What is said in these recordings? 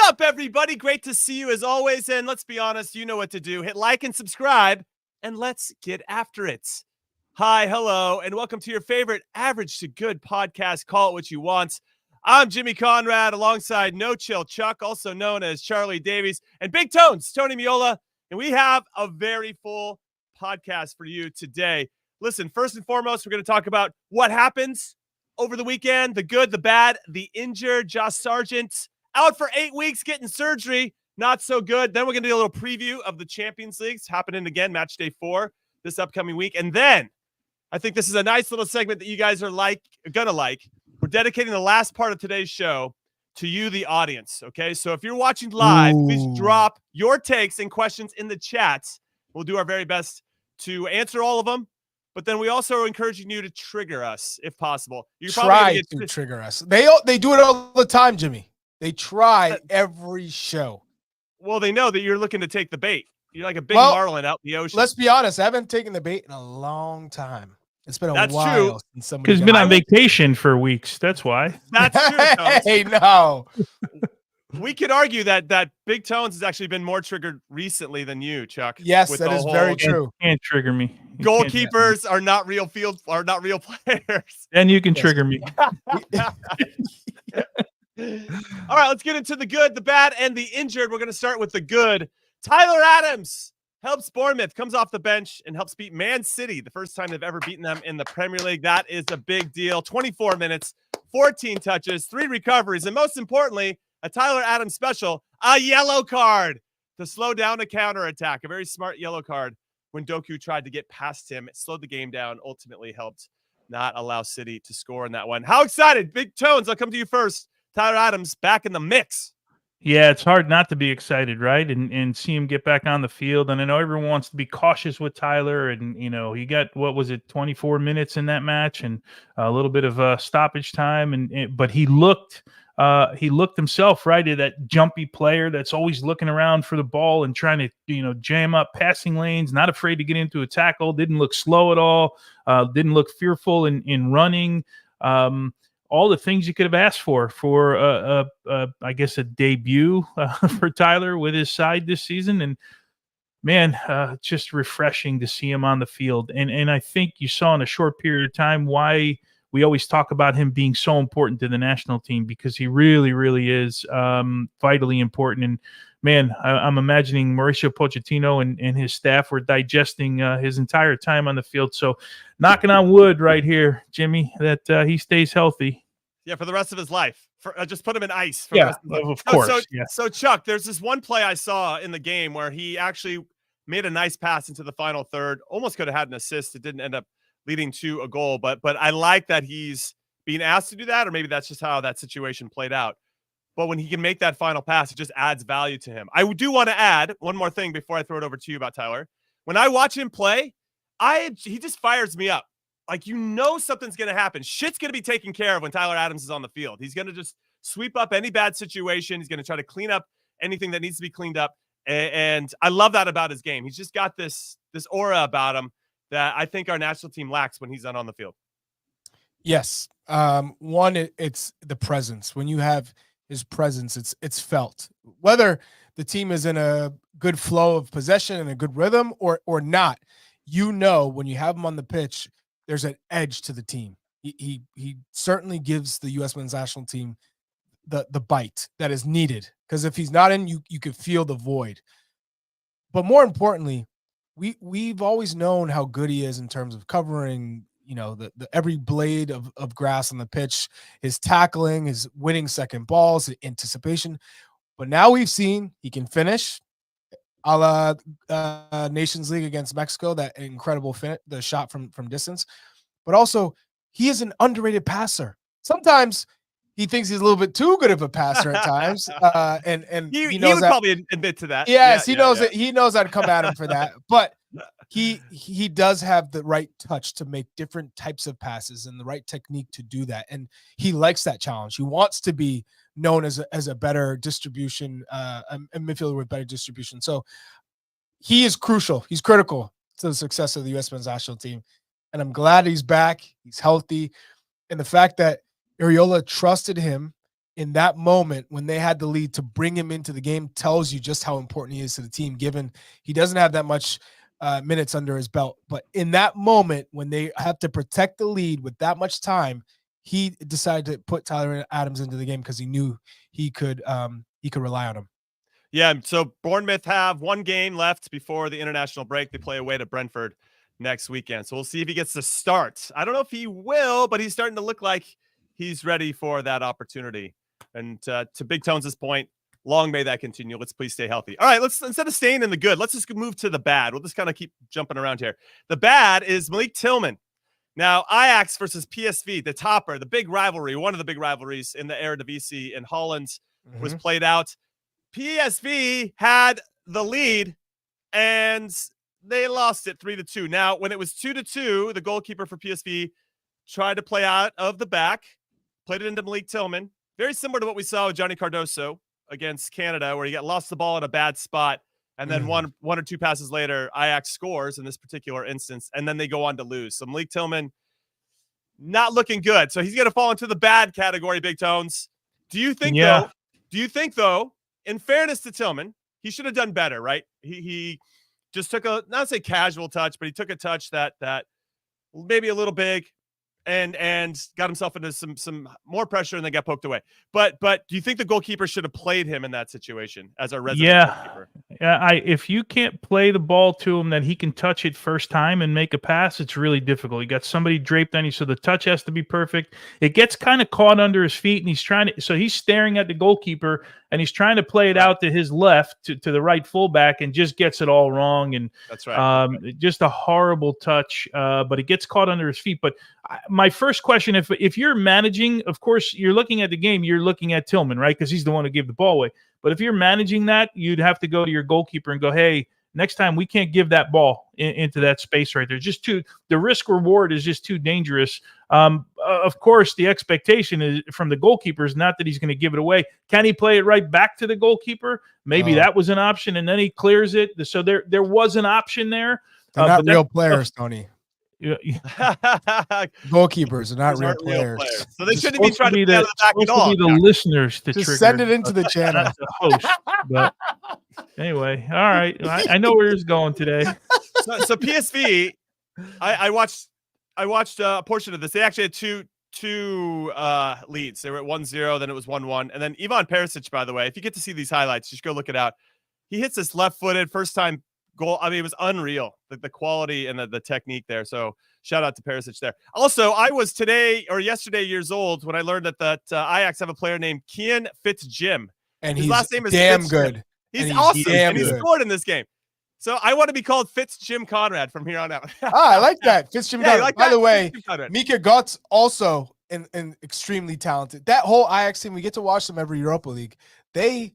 up, everybody? Great to see you as always. And let's be honest, you know what to do. Hit like and subscribe, and let's get after it. Hi, hello, and welcome to your favorite average to good podcast. Call it what you want. I'm Jimmy Conrad alongside No Chill Chuck, also known as Charlie Davies, and Big Tones, Tony Miola. And we have a very full podcast for you today. Listen, first and foremost, we're going to talk about what happens over the weekend, the good, the bad, the injured. Josh Sargent out for 8 weeks getting surgery. Not so good. Then we're going to do a little preview of the Champions Leagues happening again, matchday 4 this upcoming week. And then I think this is a nice little segment that you guys are gonna like. We're dedicating the last part of today's show to you, the audience. Okay, so if you're watching live, please drop your takes and questions in the chats. We'll do our very best to answer all of them. But then we also are encouraging you to trigger us if possible. You try to trigger us. They do it all the time, Jimmy. They try every show. Well, they know that you're looking to take the bait. You're like a big marlin out in the ocean. Let's be honest. I haven't taken the bait in a long time. It's been a while since somebody. He's been on vacation for weeks. That's why. That's true. Hey, no. We could argue that Big Tones has actually been more triggered recently than you, Chuck. Yes, that is very true. Can't trigger me. Goalkeepers are not real players. Then you can trigger me. All right, let's get into the good, the bad, and the injured. We're going to start with the good. Tyler Adams helps Bournemouth, comes off the bench, and helps beat Man City, the first time they've ever beaten them in the Premier League. That is a big deal. 24 minutes, 14 touches, 3 recoveries, and most importantly, a Tyler Adams special, a yellow card to slow down a counterattack. A very smart yellow card when Doku tried to get past him. It slowed the game down, ultimately helped not allow City to score in that one. How excited? Big Tones, I'll come to you first. Tyler Adams back in the mix. Yeah, it's hard not to be excited, right? And see him get back on the field. And I know everyone wants to be cautious with Tyler. And, you know, he got, 24 minutes in that match and a little bit of stoppage time. But he looked himself, right, at that jumpy player that's always looking around for the ball and trying to, jam up passing lanes, not afraid to get into a tackle, didn't look slow at all, didn't look fearful in running. All the things you could have asked for I guess, a debut for Tyler with his side this season. And, man, just refreshing to see him on the field. And I think you saw in a short period of time why we always talk about him being so important to the national team, because he really, really is vitally important. And, man, I'm imagining Mauricio Pochettino and his staff were digesting his entire time on the field. So knocking on wood right here, Jimmy, that he stays healthy. Yeah, for the rest of his life. Just put him in ice. Of course. So, Chuck, there's this one play I saw in the game where he actually made a nice pass into the final third. Almost could have had an assist. It didn't end up leading to a goal. But I like that he's being asked to do that, or maybe that's just how that situation played out. But when he can make that final pass, it just adds value to him. I do want to add one more thing before I throw it over to you about Tyler. When I watch him play, he just fires me up. Like, something's going to happen. Shit's going to be taken care of when Tyler Adams is on the field. He's going to just sweep up any bad situation. He's going to try to clean up anything that needs to be cleaned up. And I love that about his game. He's just got this aura about him that I think our national team lacks when he's not on the field. Yes. One, it's the presence. When you have his presence, it's felt. Whether the team is in a good flow of possession and a good rhythm or not, when you have him on the pitch, there's an edge to the team. He certainly gives the U.S. men's national team the bite that is needed, because if he's not in, you could feel the void. But more importantly, we've always known how good he is in terms of covering, the every blade of grass on the pitch, his tackling, his winning second balls, his anticipation. But now we've seen he can finish, a la Nations League against Mexico, that incredible the shot from distance. But also, he is an underrated passer. Sometimes he thinks he's a little bit too good of a passer at times, and he would probably admit to that. Yes, he knows it. He knows how to come at him for that. But he does have the right touch to make different types of passes and the right technique to do that, and he likes that challenge. He wants to be known as a better distribution, a midfielder with better distribution. So he is crucial. He's critical to the success of the U.S. men's national team, and I'm glad he's back. He's healthy, and the fact that Areola trusted him in that moment when they had the lead to bring him into the game tells you just how important he is to the team, given he doesn't have that much minutes under his belt. But in that moment when they have to protect the lead with that much time, he decided to put Tyler Adams into the game because he knew he could rely on him. Yeah, so Bournemouth have one game left before the international break. They play away to Brentford next weekend. So we'll see if he gets to start. I don't know if he will, but he's starting to look like he's ready for that opportunity. And to Big Tones' point, long may that continue. Let's please stay healthy. All right, let's, instead of staying in the good, let's just move to the bad. We'll just kind of keep jumping around here. The bad is Malik Tillman. Now, Ajax versus PSV, the topper, the big rivalry, one of the big rivalries in the Eredivisie in Holland was played out. PSV had the lead and they lost it 3-2. Now, when it was 2-2, the goalkeeper for PSV tried to play out of the back, played it into Malik Tillman. Very similar to what we saw with Johnny Cardoso against Canada, where he got lost the ball in a bad spot. And then one or two passes later, Ajax scores in this particular instance, and then they go on to lose. So Malik Tillman not looking good. So he's going to fall into the bad category, Big Tones. Do you think, though, in fairness to Tillman, he should have done better, right? He just took a, not say casual touch, but he took a touch that maybe a little big and got himself into some more pressure and then got poked away. But do you think the goalkeeper should have played him in that situation as a resident goalkeeper? Yeah, if you can't play the ball to him that he can touch it first time and make a pass, it's really difficult. You got somebody draped on you, so the touch has to be perfect. It gets kind of caught under his feet, and he's staring at the goalkeeper, and he's trying to play it out to his left, to the right fullback, and just gets it all wrong. And that's right. Just a horrible touch, but it gets caught under his feet. But my first question, if you're managing, of course, you're looking at the game, you're looking at Tillman, right? Because he's the one who gave the ball away. But if you're managing that, you'd have to go to your goalkeeper and go, hey, next time we can't give that ball into that space right there. The risk reward is just too dangerous. Of course, the expectation is from the goalkeeper is not that he's going to give it away. Can he play it right back to the goalkeeper? Maybe that was an option, and then he clears it. So there was an option there. They're not real players, Tony. Yeah. Goalkeepers are not real players. So they shouldn't be trying to play out of the back at all. Be the listeners to just trigger. send it into the channel. Not the host. But anyway, all right. I know where he's going today. So PSV, I watched a portion of this. They actually had two leads. They were at 1-0, then it was 1-1, and then Ivan Perisic. By the way, if you get to see these highlights, just go look it out. He hits this left-footed first time goal. I mean, it was unreal, the quality and the technique there. So shout out to Perisic there. Also, I was yesterday years old when I learned that Ajax have a player named Kian Fitzjim. And his he's last name is damn Fitzjim. good. He's awesome. And he good. scored in this game. So I want to be called Fitz-Jim Conrad from here on out. I like that. Fitz-Jim Conrad. Like By that? the way, Mika Mika Götze also in extremely talented. That whole Ajax team, we get to watch them every Europa League. They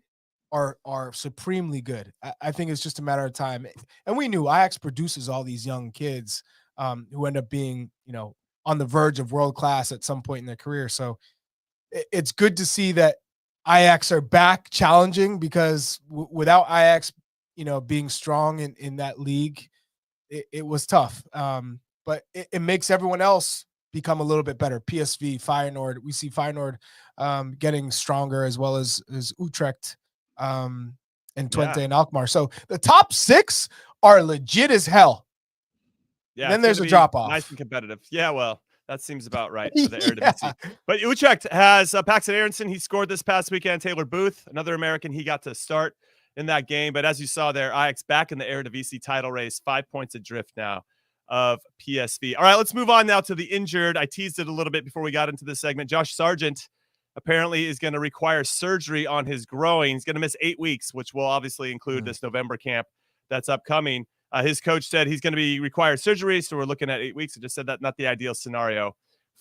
are supremely good. I think it's just a matter of time. And we knew Ajax produces all these young kids who end up being, on the verge of world class at some point in their career. So it's good to see that Ajax are back challenging, because without Ajax, being strong in that league, it was tough. But it makes everyone else become a little bit better. PSV, Feyenoord, we see Feyenoord getting stronger, as well as Utrecht and Twente and Alkmaar. So the top 6 are legit as hell. Yeah. And then there's a drop off. Nice and competitive. Yeah, well, that seems about right for the Eredivisie. But Utrecht has Paxton Aaronson. He scored this past weekend. Taylor Booth, another American, he got to start in that game. But as you saw there, Ajax back in the Eredivisie title race, 5 points adrift now of PSV. All right, let's move on now to the injured. I teased it a little bit before we got into this segment. Josh Sargent apparently is going to require surgery on his groin. He's going to miss 8 weeks, which will obviously include this November camp that's upcoming. His coach said he's going to be required surgery, so we're looking at 8 weeks. I just said that not the ideal scenario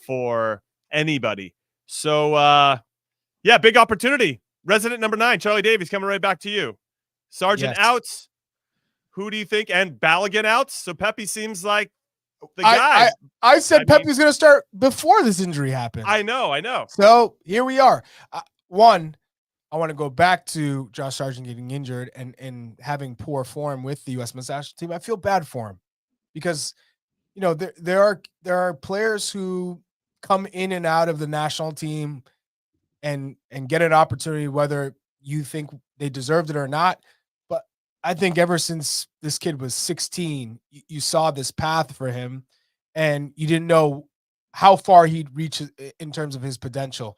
for anybody. So, big opportunity. Resident number 9, Charlie Davies, coming right back to you. Sargent out. Who do you think? And Balogun out. So Pepe seems like the guy. I said Pepe's going to start before this injury happened. I know. So here we are. One, I want to go back to Josh Sargent getting injured and having poor form with the U.S. men's national team. I feel bad for him because, there are players who come in and out of the national team and get an opportunity, whether you think they deserved it or not. But I think ever since this kid was 16, you saw this path for him, and you didn't know how far he'd reach in terms of his potential.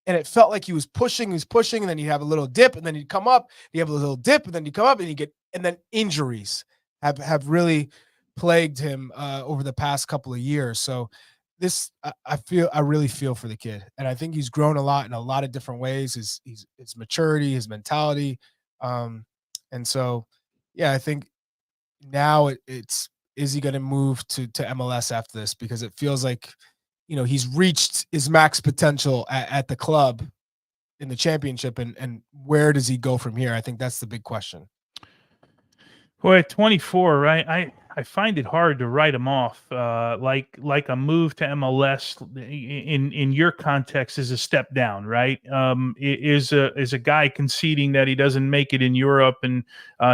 And it felt like he was pushing, and then he'd have a little dip, and then he'd come up. He'd have a little dip, and then he'd come up, and then injuries have really plagued him over the past couple of years. So I really feel for the kid, and I think he's grown a lot in a lot of different ways. His maturity, his mentality, and so yeah, I think now it's is he going to move to MLS after this, because it feels like he's reached his max potential at the club in the championship, and where does he go from here? I think that's the big question. Boy, at 24, right? I find it hard to write him off. Like a move to MLS in your context is a step down, right? Is a guy conceding that he doesn't make it in Europe, and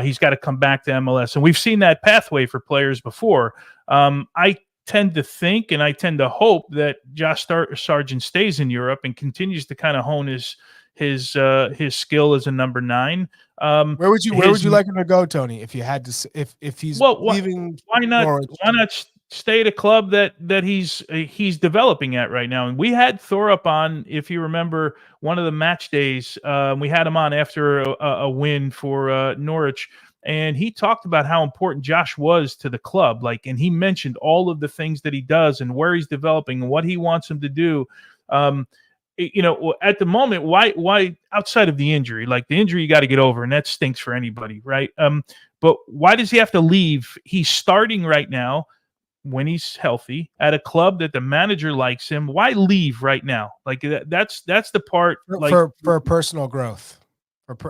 he's got to come back to MLS. And we've seen that pathway for players before. I tend to think, and I tend to hope, that Josh Sargent stays in Europe and continues to kind of hone his skill as a number 9. Where would you like him to go, Tony? If you had to, if he's leaving, why not? Norwich? Why not stay at a club that he's developing at right now? And we had Thorup on, if you remember, one of the match days. We had him on after a win for Norwich, and he talked about how important Josh was to the club. And he mentioned all of the things that he does and where he's developing and what he wants him to do. At the moment, why outside of the injury, the injury you got to get over, and that stinks for anybody, right? But why does he have to leave? He's starting right now when he's healthy at a club that the manager likes him. Why leave right now? That's the part for personal growth.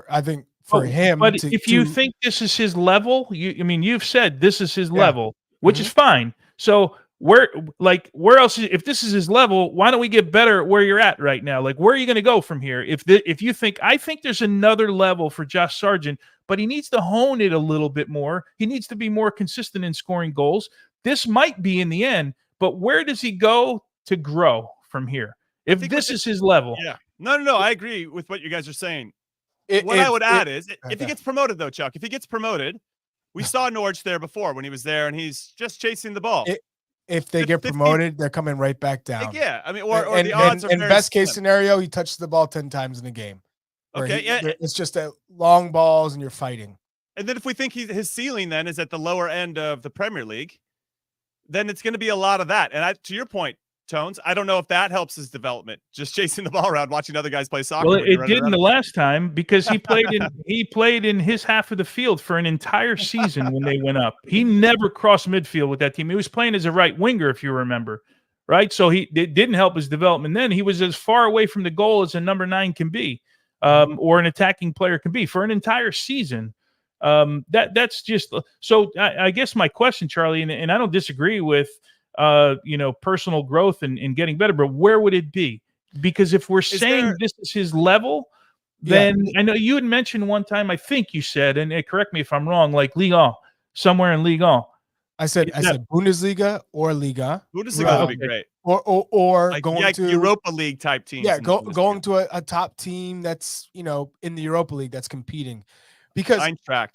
I think for him. But if you think this is his level, you've said this is his level, which is fine. So where else? If this is his level, why don't we get better at where you're at right now? Where are you going to go from here? If you think, I think there's another level for Josh Sargent, but he needs to hone it a little bit more. He needs to be more consistent in scoring goals. This might be in the end, but where does he go to grow from here? If this is his level. Yeah. No. I agree with what you guys are saying. I would add is if he gets promoted, though, Chuck, if he gets promoted, we saw Norwich there before when he was there, and he's just chasing the ball. If they get promoted, they're coming right back down. Yeah, or the odds are in best case scenario, he touches the ball 10 times in a game. Okay, it's just long balls and you're fighting. And then if we think his ceiling then is at the lower end of the Premier League, then it's going to be a lot of that. And to your point, Tones, I don't know if that helps his development, just chasing the ball around, watching other guys play soccer. Well, it didn't the last time, because he played in his half of the field for an entire season when they went up. He never crossed midfield with that team. He was playing as a right winger, if you remember, right? So it didn't help his development. Then he was as far away from the goal as a number 9 can be, or an attacking player can be for an entire season. That's just so. I guess my question, Charlie, and I don't disagree with personal growth and getting better, but where would it be? Because if we're saying this is his level, then I know you had mentioned one time, I think you said, and correct me if I'm wrong, Ligue 1, somewhere in Ligue 1. I said Bundesliga or Liga. Bundesliga would be great. Or going to Europa League type teams. Yeah, going to a top team that's in the Europa League that's competing. Because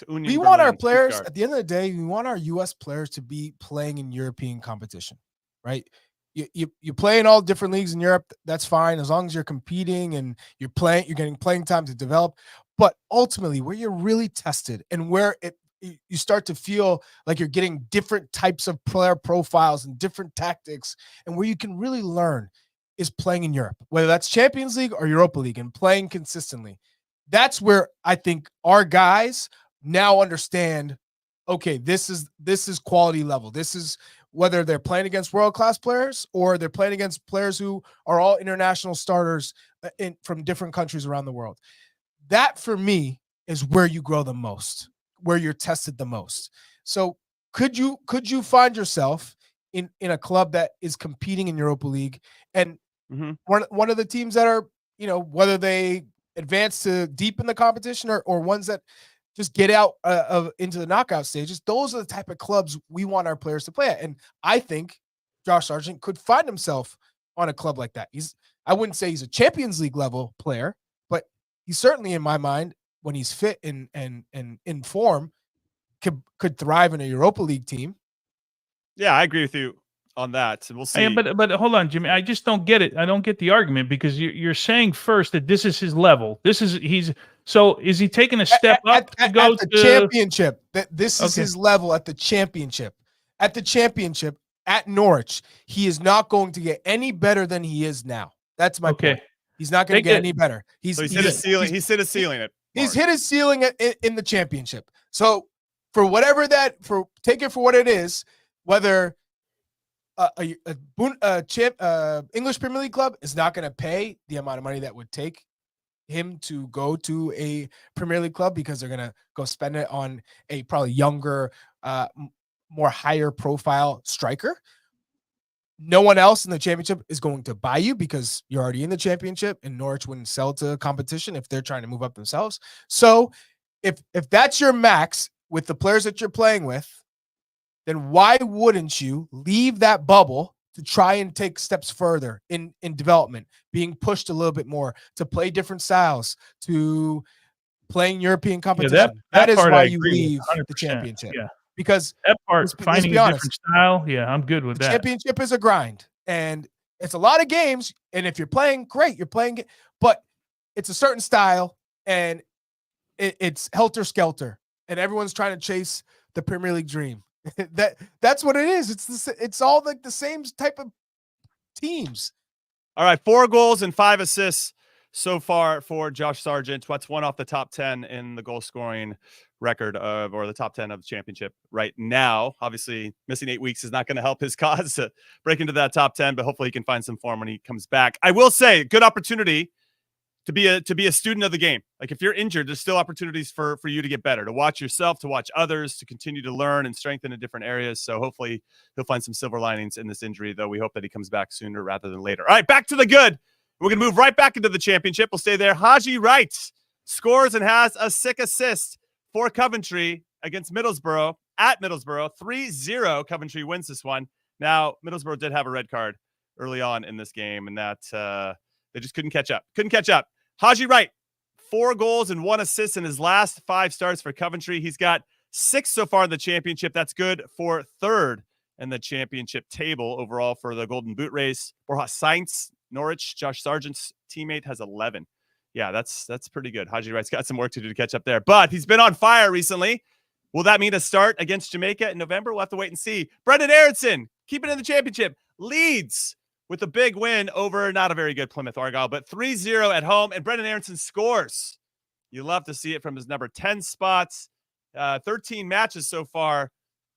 we want our players, at the end of the day, we want our U.S. players to be playing in European competition, right? You play in all different leagues in Europe, that's fine, as long as you're competing and you're getting playing time to develop. But ultimately, where you're really tested and where you start to feel like you're getting different types of player profiles and different tactics, and where you can really learn is playing in Europe, whether that's Champions League or Europa League, and playing consistently. That's where I think our guys now understand, okay, this is quality level. This is whether they're playing against world-class players or they're playing against players who are all international starters from different countries around the world. That, for me, is where you grow the most, where you're tested the most. So could you find yourself in a club that is competing in Europa League, and one of the teams that are, whether they advance to deep in the competition or ones that just get out into the knockout stages, those are the type of clubs we want our players to play at. And I think Josh Sargent could find himself on a club like that. I wouldn't say he's a Champions League level player, but he's certainly in my mind, when he's fit and in form, could thrive in a Europa League team. Yeah, I agree with you on that. And we'll see. But hold on, Jimmy. I just don't get it. I don't get the argument, because you're saying first that this is his level. Is he taking a step up to go to to championship? That this is his level at the championship. At the championship at Norwich, he is not going to get any better than he is now. That's my point. He's not going to get any better. He's hit a ceiling. He's hit a ceiling. He's hit his ceiling in the championship. So for whatever take it for what it is, whether English Premier League club is not going to pay the amount of money that would take him to go to a Premier League club, because they're going to go spend it on a probably younger, more higher profile striker. No one else in the championship is going to buy you, because you're already in the championship, and Norwich wouldn't sell to competition if they're trying to move up themselves. So if that's your max with the players that you're playing with, then why wouldn't you leave that bubble to try and take steps further in development, being pushed a little bit more to play different styles, to playing European competition? That is why you leave the championship. Yeah. Because that part, finding a different style, I'm good with that. Championship is a grind, and it's a lot of games. And if you're playing, great, you're playing, but it's a certain style, and it's helter skelter, and everyone's trying to chase the Premier League dream. That's what it is. It's all like the same type of teams. All right, 4 goals and 5 assists so far for Josh Sargent. What's one off the top 10 in the goal scoring record or the top 10 of the championship right now. Obviously, missing 8 weeks is not going to help his cause to break into that top 10, but hopefully he can find some form when he comes back. I will say, good opportunity to be a student of the game. Like, if you're injured, there's still opportunities for you to get better, to watch yourself, to watch others, to continue to learn and strengthen in different areas. So hopefully he'll find some silver linings in this injury, though we hope that he comes back sooner rather than later. All right, back to the good. We're going to move right back into the championship. We'll stay there. Haji Wright scores and has a sick assist for Coventry against Middlesbrough at Middlesbrough. 3-0. Coventry wins this one. Now, Middlesbrough did have a red card early on in this game, and that they just couldn't catch up. Haji Wright, 4 goals and 1 assist in his last 5 starts for Coventry. He's got 6 so far in the championship. That's good for 3rd in the championship table overall for the Golden Boot race. Borja Sainz, Norwich, Josh Sargent's teammate, has 11. Yeah, that's pretty good. Haji Wright's got some work to do to catch up there, but he's been on fire recently. Will that mean a start against Jamaica in November? We'll have to wait and see. Brendan Aaronson, keeping in the championship, leads with a big win over not a very good Plymouth Argyle, but 3-0 at home, and Brendan Aaronson scores. You love to see it from his number 10 spots. 13 matches so far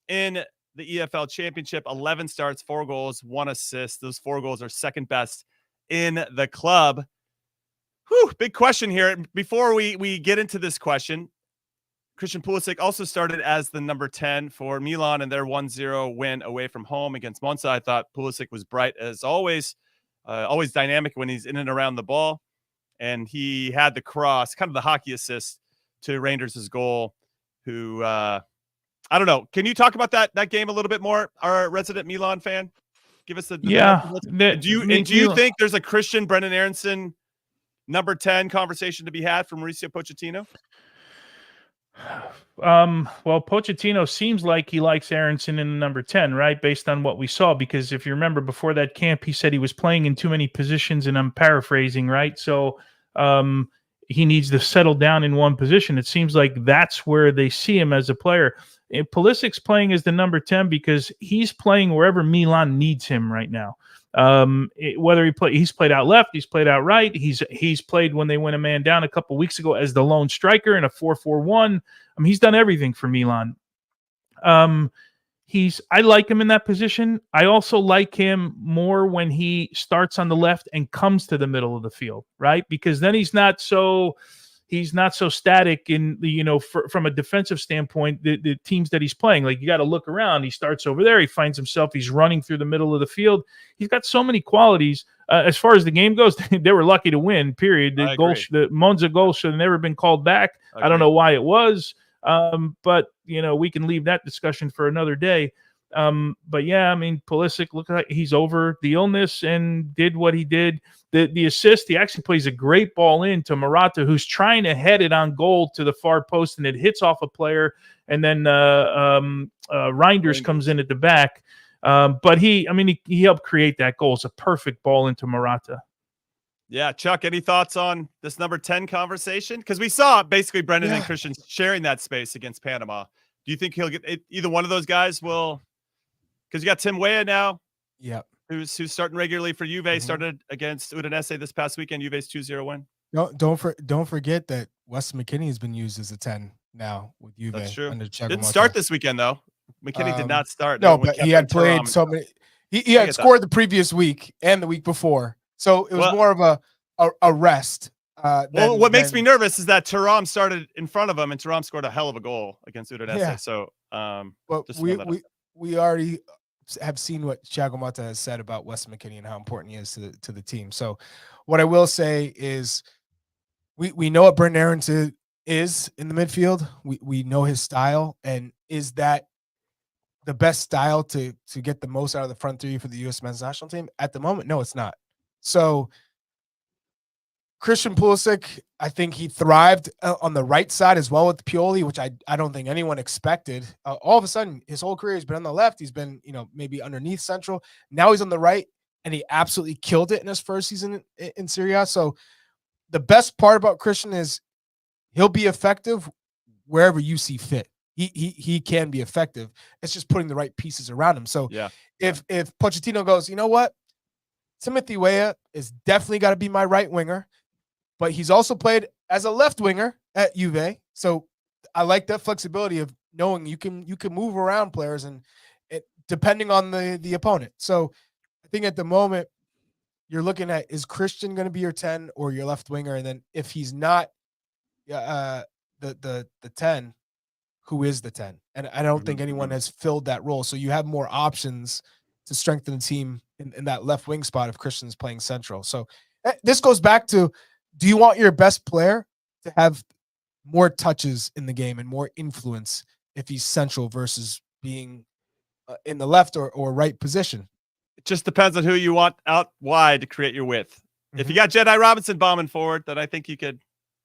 in the EFL Championship, 11 starts, 4 goals, 1 assist. Those 4 goals are second best in the club. Whew, big question here. Before we get into this question, Christian Pulisic also started as the number 10 for Milan in their 1-0 win away from home against Monza. I thought Pulisic was bright as always, always dynamic when he's in and around the ball. And he had the cross, kind of the hockey assist to Rangers' goal, who, I don't know. Can you talk about that game a little bit more, our resident Milan fan? Give us the do you think there's a Christian Brendan Aaronson number 10 conversation to be had from Mauricio Pochettino? Well, Pochettino seems like he likes Aaronson in the number 10, right? Based on what we saw, because if you remember before that camp, he said he was playing in too many positions, and I'm paraphrasing, right? So he needs to settle down in one position. It seems like that's where they see him as a player. And Pulisic's playing as the number 10 because he's playing wherever Milan needs him right now. Whether he's played out left, he's played out right. He's played when they went a man down a couple weeks ago as the lone striker in a 4-4-1. He's done everything for Milan. I like him in that position. I also like him more when he starts on the left and comes to the middle of the field, right? Because then he's not so static in the, from a defensive standpoint, the teams that he's playing. Like, you got to look around. He starts over there. He finds himself. He's running through the middle of the field. He's got so many qualities. As far as the game goes, they were lucky to win, period. The Monza goal should have never been called back. I don't know why it was. But we can leave that discussion for another day. But yeah, I mean, Pulisic looked like he's over the illness and did what he did. The assist, he actually plays a great ball in to Morata, who's trying to head it on goal to the far post, and it hits off a player. And then Reinders comes in at the back. But he helped create that goal. It's a perfect ball into Morata. Yeah, Chuck, any thoughts on this number 10 conversation? Because we saw basically Brendan and Christian sharing that space against Panama. Do you think he'll get either one of those guys will? Because you got Tim Weah now. Yeah. Who's starting regularly for Juve, started against Udinese this past weekend. Juve's 2-0 win. Don't forget that Wes McKennie has been used as a 10 now with Juve. That's true. Under Didn't start this weekend though. McKennie did not start. No, but he had played so many. He had scored the previous week and the week before, so it was more of a rest. What makes me nervous is that Thuram started in front of him, and Thuram scored a hell of a goal against Udinese. Yeah. So, but we already have seen what Thiago Motta has said about Wes McKennie and how important he is to the team. So, what I will say is, we know what Brendan Aaronson is in the midfield. We know his style, and is that the best style to get the most out of the front three for the U.S. men's national team? At the moment, no, it's not. So Christian Pulisic, I think he thrived on the right side as well with Pioli, which I don't think anyone expected. All of a sudden, his whole career has been on the left. He's been, maybe underneath central. Now he's on the right, and he absolutely killed it in his first season in Serie A. So the best part about Christian is he'll be effective wherever you see fit. He can be effective. It's just putting the right pieces around him. So if Pochettino goes, you know what? Timothy Weah is definitely got to be my right winger, but he's also played as a left winger at Juve. So I like that flexibility of knowing you can move around players and depending on the opponent. So I think at the moment you're looking at, is Christian going to be your 10 or your left winger? And then if he's not the 10, who is the 10? And I don't think anyone has filled that role. So you have more options to strengthen the team in that left wing spot if Christian's playing central. So this goes back to, do you want your best player to have more touches in the game and more influence if he's central versus being in the left or right position? It just depends on who you want out wide to create your width. If you got Jedi Robinson bombing forward, then I think you could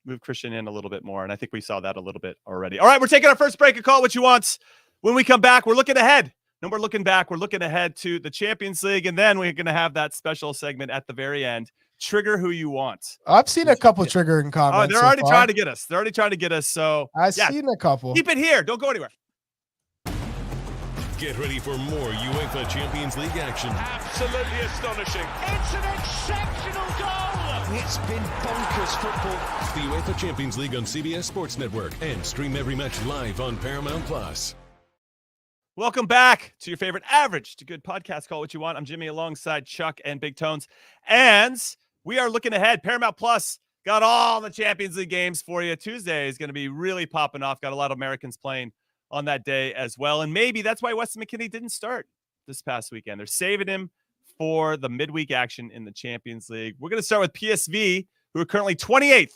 move Christian in a little bit more. And I think we saw that a little bit already. All right, we're taking our first break. Call it what you want. When we come back, we're looking ahead. No more looking back. We're looking ahead to the Champions League. And then we're going to have that special segment at the very end. Trigger who you want. I've seen a couple triggering comments. Oh, they're already trying to get us. They're already trying to get us. So I've seen a couple. Keep it here. Don't go anywhere. Get ready for more UEFA Champions League action. Absolutely astonishing. It's an exceptional goal. It's been bonkers football. The UEFA Champions League on CBS Sports Network, and stream every match live on Paramount Plus. Welcome back to your favorite average to good podcast. Call what you want. I'm Jimmy alongside Chuck and Big Tones. And we are looking ahead. Paramount Plus got all the Champions League games for you. Tuesday is going to be really popping off. Got a lot of Americans playing on that day as well. And maybe that's why Weston McKennie didn't start this past weekend. They're saving him for the midweek action in the Champions League. We're going to start with PSV, who are currently 28th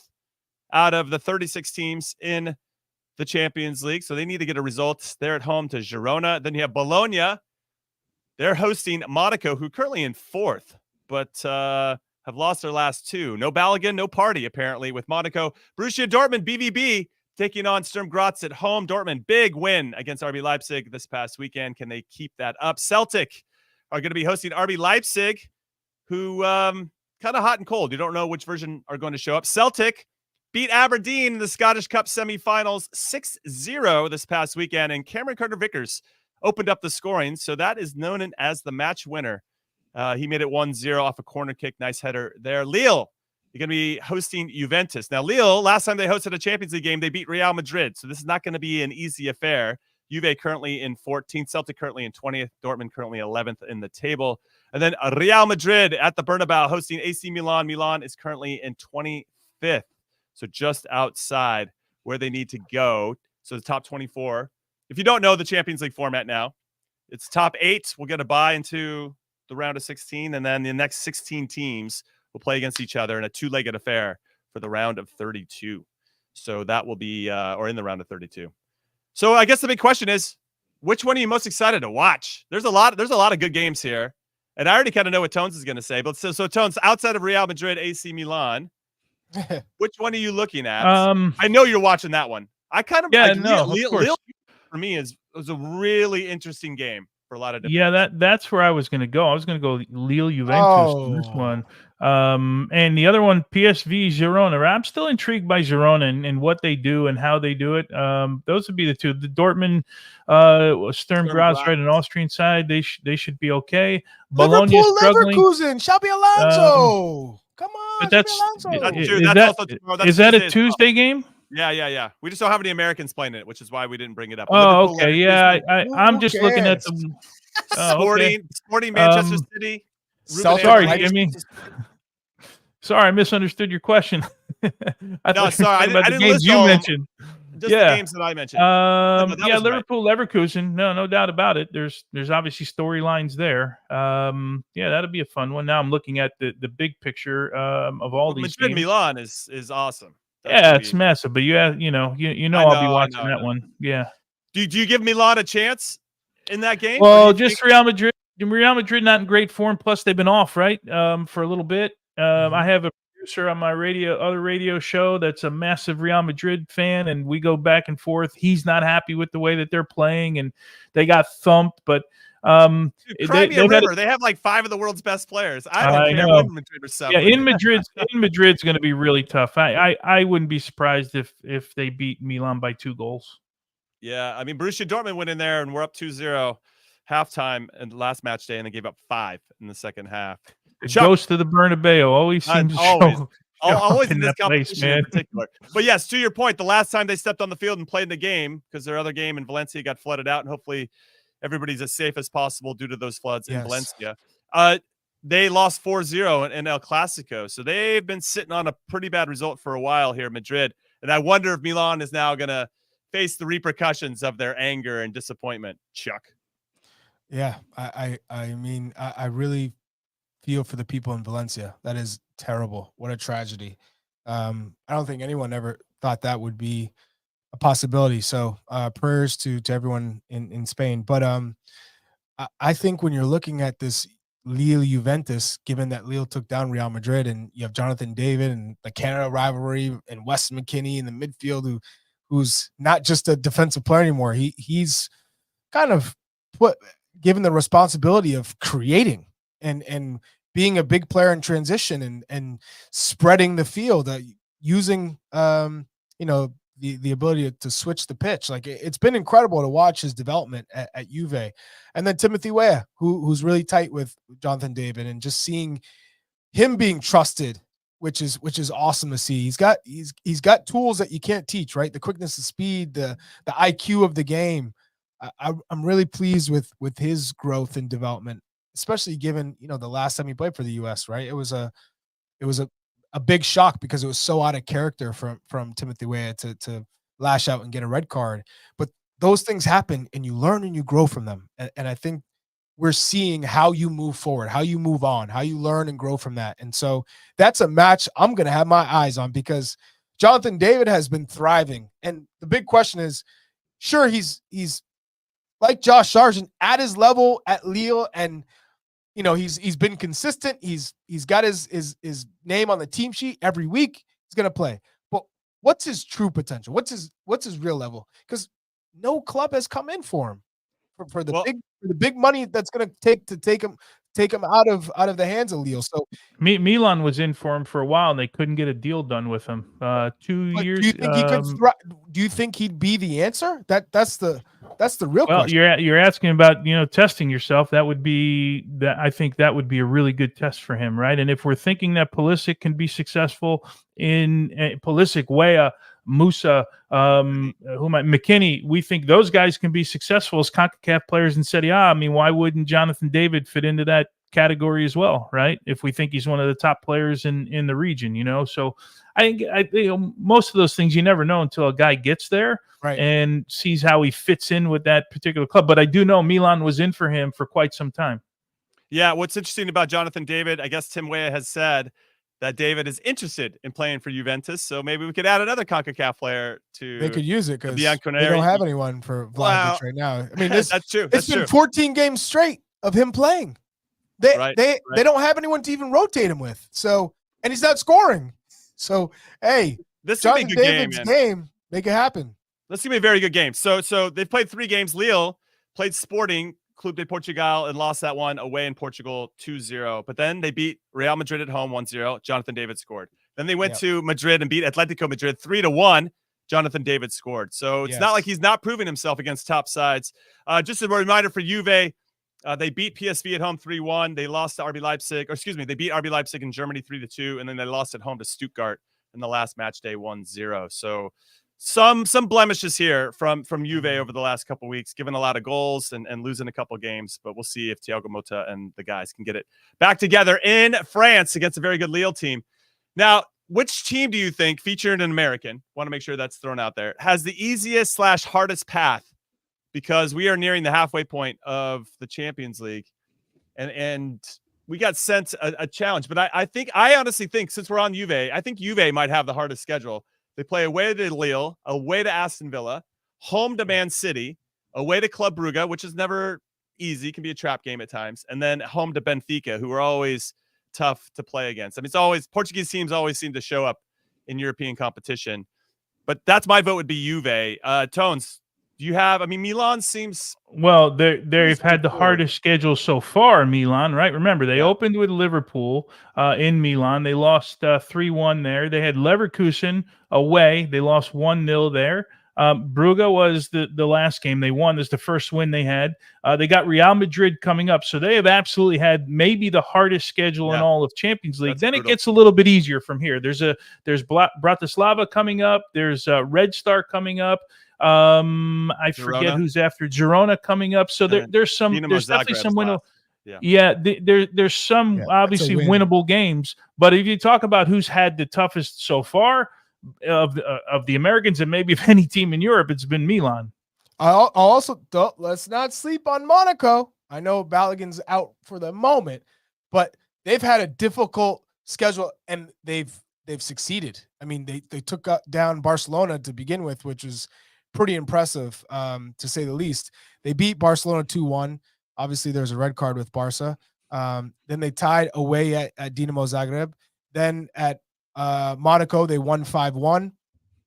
out of the 36 teams in the Champions League. So they need to get a result. They're at home to Girona. Then you have Bologna. They're hosting Monaco, who are currently in 4th, but have lost their last 2. No Balogun, no party, apparently, with Monaco. Borussia Dortmund, BVB, taking on Sturm Graz at home. Dortmund, big win against RB Leipzig this past weekend. Can they keep that up? Celtic are going to be hosting RB Leipzig, who kind of hot and cold. You don't know which version are going to show up. Celtic beat Aberdeen in the Scottish Cup semifinals 6-0 this past weekend, and Cameron Carter-Vickers opened up the scoring, so that is known as the match winner. He made it 1-0 off a corner kick. Nice header there. Lille, you're going to be hosting Juventus. Now, Lille, last time they hosted a Champions League game, they beat Real Madrid, so this is not going to be an easy affair. Juve currently in 14th, Celtic currently in 20th, Dortmund currently 11th in the table. And then Real Madrid at the Bernabeu hosting AC Milan. Milan is currently in 25th, so just outside where they need to go. So the top 24. If you don't know the Champions League format now, it's top 8 will get a bye into the round of 16, and then the next 16 teams will play against each other in a 2-legged affair for the round of 32. So that will be, or in the round of 32. So I guess the big question is, which one are you most excited to watch? There's a lot of good games here. And I already kind of know what Tones is going to say. But so Tones, outside of Real Madrid, AC Milan, which one are you looking at? I know you're watching that one. I kind of Lille for me was a really interesting game for a lot of different that's where I was going to go. I was going to go Lille Juventus in this one. And the other one, PSV Girona. I'm still intrigued by Girona and what they do and how they do it. Those would be the two. The Dortmund, Sturm Graz, right, an Austrian side. They should be okay. Bologna struggling. Leverkusen, Xabi Alonso. Come on, but that's is that a Tuesday game? Yeah. We just don't have any Americans playing it, which is why we didn't bring it up. Oh, okay. Yeah, I'm just looking at them. Sporting Manchester City. Sorry, Jimmy. Sorry, I misunderstood your question. I didn't list you mentioned. Just the games that I mentioned. Liverpool, Leverkusen. No doubt about it. There's obviously storylines there. That'll be a fun one. Now I'm looking at the big picture of all these Madrid games. Milan is awesome. It's massive, but I'll be watching that one. Yeah. Do you give Milan a chance in that game? Well, just Real Madrid. Real Madrid not in great form. Plus, they've been off for a little bit. I have a producer on my other radio show that's a massive Real Madrid fan, and we go back and forth. He's not happy with the way that they're playing, and they got thumped. But they have like 5 of the world's best players. I know. When Madrid are suffering. In Madrid's going to be really tough. I wouldn't be surprised if they beat Milan by 2 goals. Yeah, I mean, Borussia Dortmund went in there and we're up 2-0 halftime in the last match day, and they gave up 5 in the second half. It goes to the Bernabeu. Always seems always in this place, competition in particular. But yes, to your point, the last time they stepped on the field and played in the game, because their other game in Valencia got flooded out, and hopefully everybody's as safe as possible due to those floods in Valencia. They lost 4-0 in El Clasico. So they've been sitting on a pretty bad result for a while here in Madrid. And I wonder if Milan is now going to face the repercussions of their anger and disappointment. Chuck. Yeah, I mean, I really feel for the people in Valencia. That is terrible. What a tragedy. I don't think anyone ever thought that would be a possibility. So prayers to everyone in Spain. But I think when you're looking at this Lille Juventus, given that Lille took down Real Madrid, and you have Jonathan David and the Canada rivalry and Weston McKennie in the midfield, who's not just a defensive player anymore. He's kind of given the responsibility of creating and being a big player in transition and spreading the field, using the ability to switch the pitch. Like, it's been incredible to watch his development at Juve. And then Timothy Weah, who's really tight with Jonathan David, and just seeing him being trusted, which is awesome to see. He's got tools that you can't teach, right? The quickness, the speed, the IQ of the game. I'm really pleased with his growth and development, especially given, the last time he played for the US, right? It was a big shock because it was so out of character from Timothy Weah to lash out and get a red card. But those things happen, and you learn and you grow from them. And I think we're seeing how you move forward, how you move on, how you learn and grow from that. And so that's a match I'm going to have my eyes on, because Jonathan David has been thriving. And the big question is, sure, he's like Josh Sargent at his level at Lille, and he's been consistent. He's got his name on the team sheet every week. He's going to play. But what's his true potential? What's his real level? Because no club has come in for him for the big money that's going to take him out of the hands of Lille. So Milan was in for him for a while, and they couldn't get a deal done with him. 2 years. Do you think he could? Do you think he'd be the answer? That's the real question. You're asking about testing yourself. That would be that. I think that would be a really good test for him, right? And if we're thinking that Pulisic in Pulisic, Weah, Musa, McKennie, we think those guys can be successful as CONCACAF players in Serie A. I mean, why wouldn't Jonathan David fit into that category as well, right? If we think he's one of the top players in the region, So I think most of those things you never know until a guy gets there, right, and sees how he fits in with that particular club. But I do know Milan was in for him for quite some time. Yeah, what's interesting about Jonathan David, I guess Tim Weah has said that David is interested in playing for Juventus. So maybe we could add another CONCACAF player to. They could use it because they Bianconeri. don't have anyone for Vlahovic right now. I mean, that's true. It's been 14 games straight of him playing. They don't have anyone to even rotate him with. So, and he's not scoring. So, hey, this is a good game. Make it happen. This is gonna be a very good game. So they've played 3 games. Lille played Sporting Clube de Portugal and lost that one away in Portugal 2-0. But then they beat Real Madrid at home 1-0. Jonathan David scored. Then they went to Madrid and beat Atletico Madrid 3-1. Jonathan David scored. So it's not like he's not proving himself against top sides. Just a reminder for Juve, they beat PSV at home 3-1. They lost to RB Leipzig, they beat RB Leipzig in Germany 3-2, and then they lost at home to Stuttgart in the last match day 1-0. So some blemishes here from Juve over the last couple of weeks, giving a lot of goals and losing a couple of games. But we'll see if Thiago Motta and the guys can get it back together in France against a very good Lille team. Now, which team do you think, featuring an American, want to make sure that's thrown out there, has the easiest / hardest path? Because we are nearing the halfway point of the Champions League, and we got sent a challenge. But I honestly think, since we're on Juve, I think Juve might have the hardest schedule. They play away to Lille, away to Aston Villa, home to Man City, away to Club Brugge, which is never easy, can be a trap game at times, and then home to Benfica, who are always tough to play against. I mean, it's always Portuguese teams always seem to show up in European competition. But that's my vote would be Juve. Tones, do you have? I mean, Milan seems they've had the hardest schedule so far. Milan, right? Remember, they opened with Liverpool in Milan. They lost 3-1 there. They had Leverkusen away. They lost 1-0 there. Brugge was the last game they won. This is the first win they had. They got Real Madrid coming up, so they have absolutely had maybe the hardest schedule in all of Champions League. Then brutal. It gets a little bit easier from here. There's Bratislava coming up. There's Red Star coming up. I forget who's after Girona coming up. So there's definitely some winnable. There's some obviously winnable games. But if you talk about who's had the toughest so far of the Americans, and maybe if any team in Europe, it's been Milan. Let's not sleep on Monaco. I know Balogun's out for the moment, but they've had a difficult schedule and they've succeeded. I mean, they took down Barcelona to begin with, which was pretty impressive, to say the least. They beat Barcelona 2-1. Obviously, there's a red card with Barca. Then they tied away at Dinamo Zagreb. Then at Monaco, they won 5-1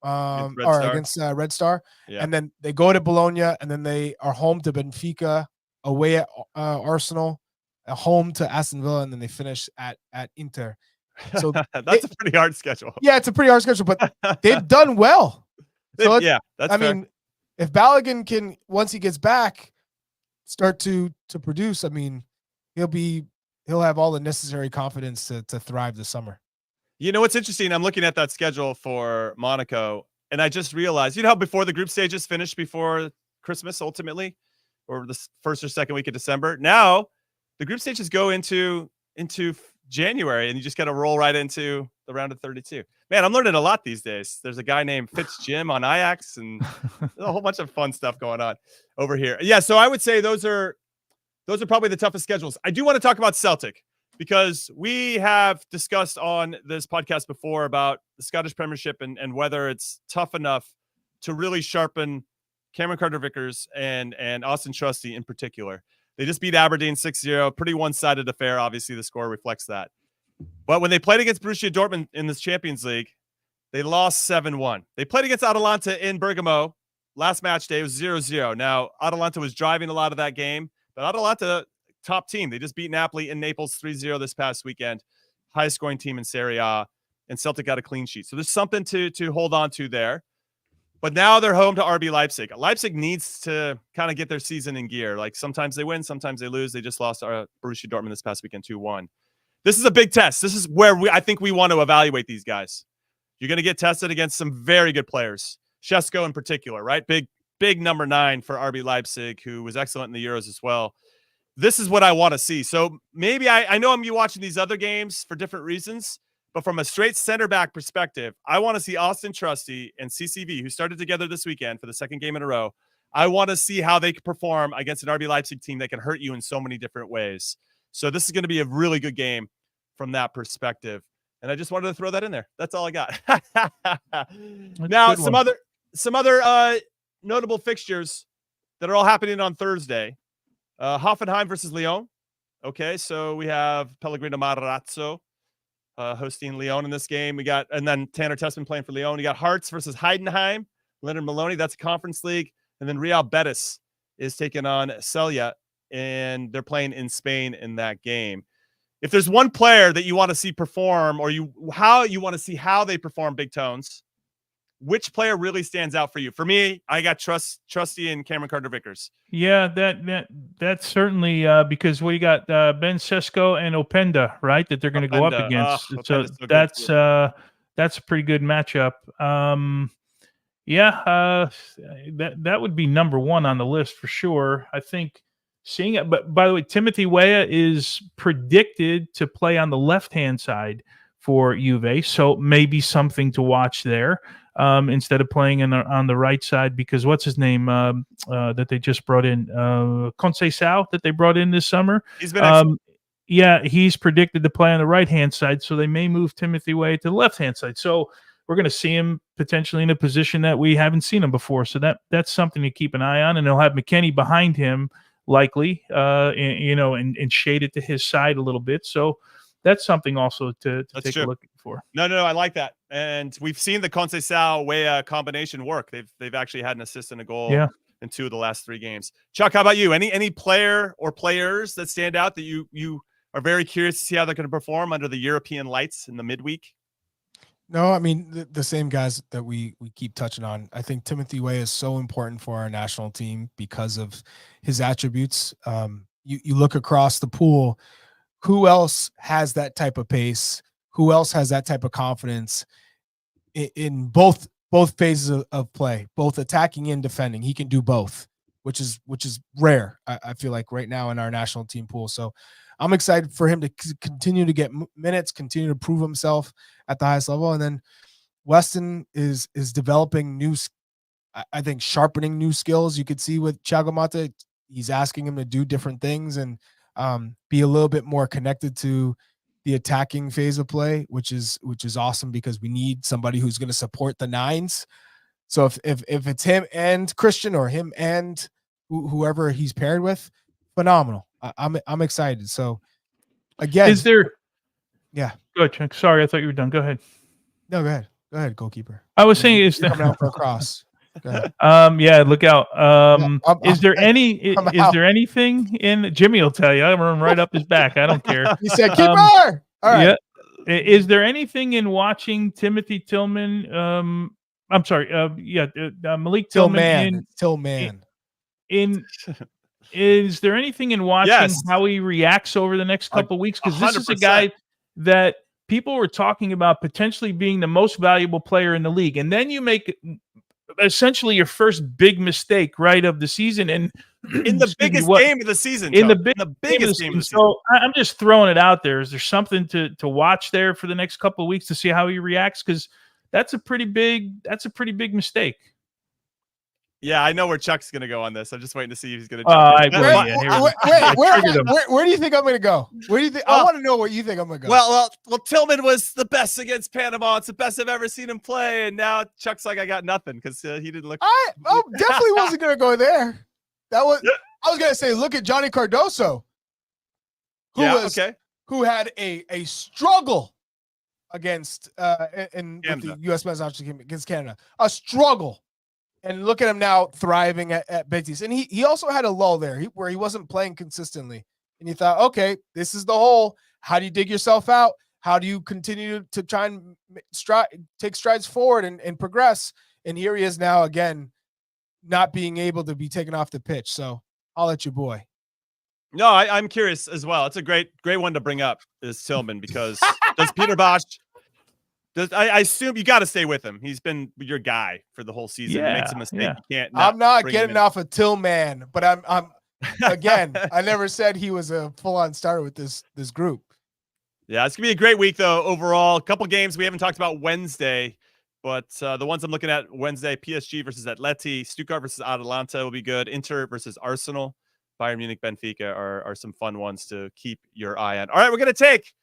against Red Star. Yeah. And then they go to Bologna, and then they are home to Benfica, away at Arsenal, home to Aston Villa, and then they finish at Inter. So that's a pretty hard schedule. Yeah, it's a pretty hard schedule, but they've done well. So that's fair. mean, if Balogun can, once he gets back, start to produce, I mean, he'll have all the necessary confidence to thrive this summer. You know what's interesting? I'm looking at that schedule for Monaco, and I just realized, you know how before the group stages finished before Christmas, ultimately, or the first or second week of December. Now the group stages go into January, and you just got to roll right into the round of 32. Man, I'm learning a lot these days. There's a guy named Fitz Jim on Ajax, and there's a whole bunch of fun stuff going on over here. Yeah, so I would say those are probably the toughest schedules. I do want to talk about Celtic, because we have discussed on this podcast before about the Scottish Premiership and whether it's tough enough to really sharpen Cameron Carter-Vickers and Austin Trusty in particular. They just beat Aberdeen 6-0. Pretty one-sided affair. Obviously, the score reflects that. But when they played against Borussia Dortmund in this Champions League, they lost 7-1. They played against Atalanta in Bergamo last match day. It was 0-0. Now, Atalanta was driving a lot of that game, but Atalanta, top team. They just beat Napoli in Naples 3-0 this past weekend. Highest scoring team in Serie A, and Celtic got a clean sheet. So there's something to hold on to there. But now they're home to RB Leipzig. Leipzig needs to kind of get their season in gear. Like, sometimes they win, sometimes they lose. They just lost Borussia Dortmund this past weekend 2-1. This is a big test. This is where I think we want to evaluate these guys. You're going to get tested against some very good players. Šeško in particular, right? Big number 9 for RB Leipzig, who was excellent in the Euros as well. This is what I want to see. So maybe I know I'm watching these other games for different reasons, but from a straight center back perspective, I want to see Austin Trusty and CCV, who started together this weekend for the second game in a row. I want to see how they can perform against an RB Leipzig team that can hurt you in so many different ways. So this is going to be a really good game from that perspective. And I just wanted to throw that in there. That's all I got. Now, some other notable fixtures that are all happening on Thursday. Hoffenheim versus Lyon. Okay, so we have Pellegrino Matarazzo hosting Lyon in this game. And then Tanner Tessman playing for Lyon. We got Hearts versus Heidenheim. Leonard Maloney, that's a Conference League. And then Real Betis is taking on Celta, and they're playing in Spain in that game. If there's one player that you want to see perform, or how you want to see how they perform, Big Tones, which player really stands out for you? For me, I got Trusty and Cameron Carter-Vickers. Yeah, that's certainly because we got Ben Sesko and Openda, right? That they're going to go up against. So that's a pretty good matchup. That would be number one on the list for sure. I think seeing it. But by the way, Timothy Weah is predicted to play on the left-hand side for Juve, so maybe something to watch there. Instead of playing on the right side, because what's his name that they just brought in, Conceição, that they brought in this summer. He's been he's predicted to play on the right-hand side, so they may move Timothy Weah to the left-hand side. So we're going to see him potentially in a position that we haven't seen him before. So that's something to keep an eye on, and they'll have McKennie behind him likely, and shade it to his side a little bit. So that's something also to take a look for. No, I like that. And we've seen the Conceição-Weah combination work. They've actually had an assist and a goal in 2 of the last 3 games. Chuck, how about you? Any player or players that stand out that you are very curious to see how they're going to perform under the European lights in the midweek? No, I mean, the same guys that we keep touching on. I think Timothy Weah is so important for our national team because of his attributes. You look across the pool, who else has that type of pace? Who else has that type of confidence in both phases of play, both attacking and defending? He can do both, which is rare, I feel like, right now in our national team pool. So I'm excited for him to continue to get minutes, continue to prove himself at the highest level. And then Weston is developing I think, sharpening new skills. You could see with Thiago Motta, he's asking him to do different things and be a little bit more connected to the attacking phase of play, which is awesome, because we need somebody who's going to support the nines. So if it's him and Christian, or him and whoever he's paired with, phenomenal. I'm excited. So again, is there? Yeah. Go ahead, Chuck. Sorry, I thought you were done. Go ahead. No, go ahead. Go ahead, goalkeeper. I was saying, is there coming out for a cross? Go ahead. Yeah, look out. Is there anything in Jimmy will tell you, I'm running right up his back. I don't care. He said, keeper. All right. Yeah. Is there anything in watching Timothy Tillman? I'm sorry. Malik Tillman. Tillman. Is there anything in watching how he reacts over the next couple of weeks? Because this is a guy that people were talking about potentially being the most valuable player in the league, and then you make essentially your first big mistake, right, of the season, and in the biggest game of the season. In the biggest game of the season. So I'm just throwing it out there. Is there something to watch there for the next couple of weeks to see how he reacts? Because that's a pretty big mistake. Yeah, I know where Chuck's going to go on this. I'm just waiting to see if he's going to. Where do you think I'm going to go? Where do you think? I want to know what you think I'm going to go. Well, Tillman was the best against Panama. It's the best I've ever seen him play, and now Chuck's like, I got nothing because he didn't look. I definitely wasn't going to go there. I was going to say, look at Johnny Cardoso, who had a struggle against with the U.S. men's national team against Canada, a struggle. And look at him now thriving at Betis. And he also had a lull there where he wasn't playing consistently. And you thought, okay, this is the hole. How do you dig yourself out? How do you continue to try and take strides forward and progress? And here he is now again, not being able to be taken off the pitch. So I'll let you, boy. No, I'm curious as well. It's a great one to bring up, is Tillman, because does Peter Bosch I assume you got to stay with him. He's been your guy for the whole season. He makes a mistake. You can't. I'm not getting off of Tillman, but I'm again. I never said he was a full-on starter with this group. Yeah, it's gonna be a great week though. Overall, a couple games we haven't talked about Wednesday, but the ones I'm looking at Wednesday: PSG versus Atleti, Stuttgart versus Atalanta will be good. Inter versus Arsenal, Bayern Munich, Benfica are some fun ones to keep your eye on. All right, we're gonna take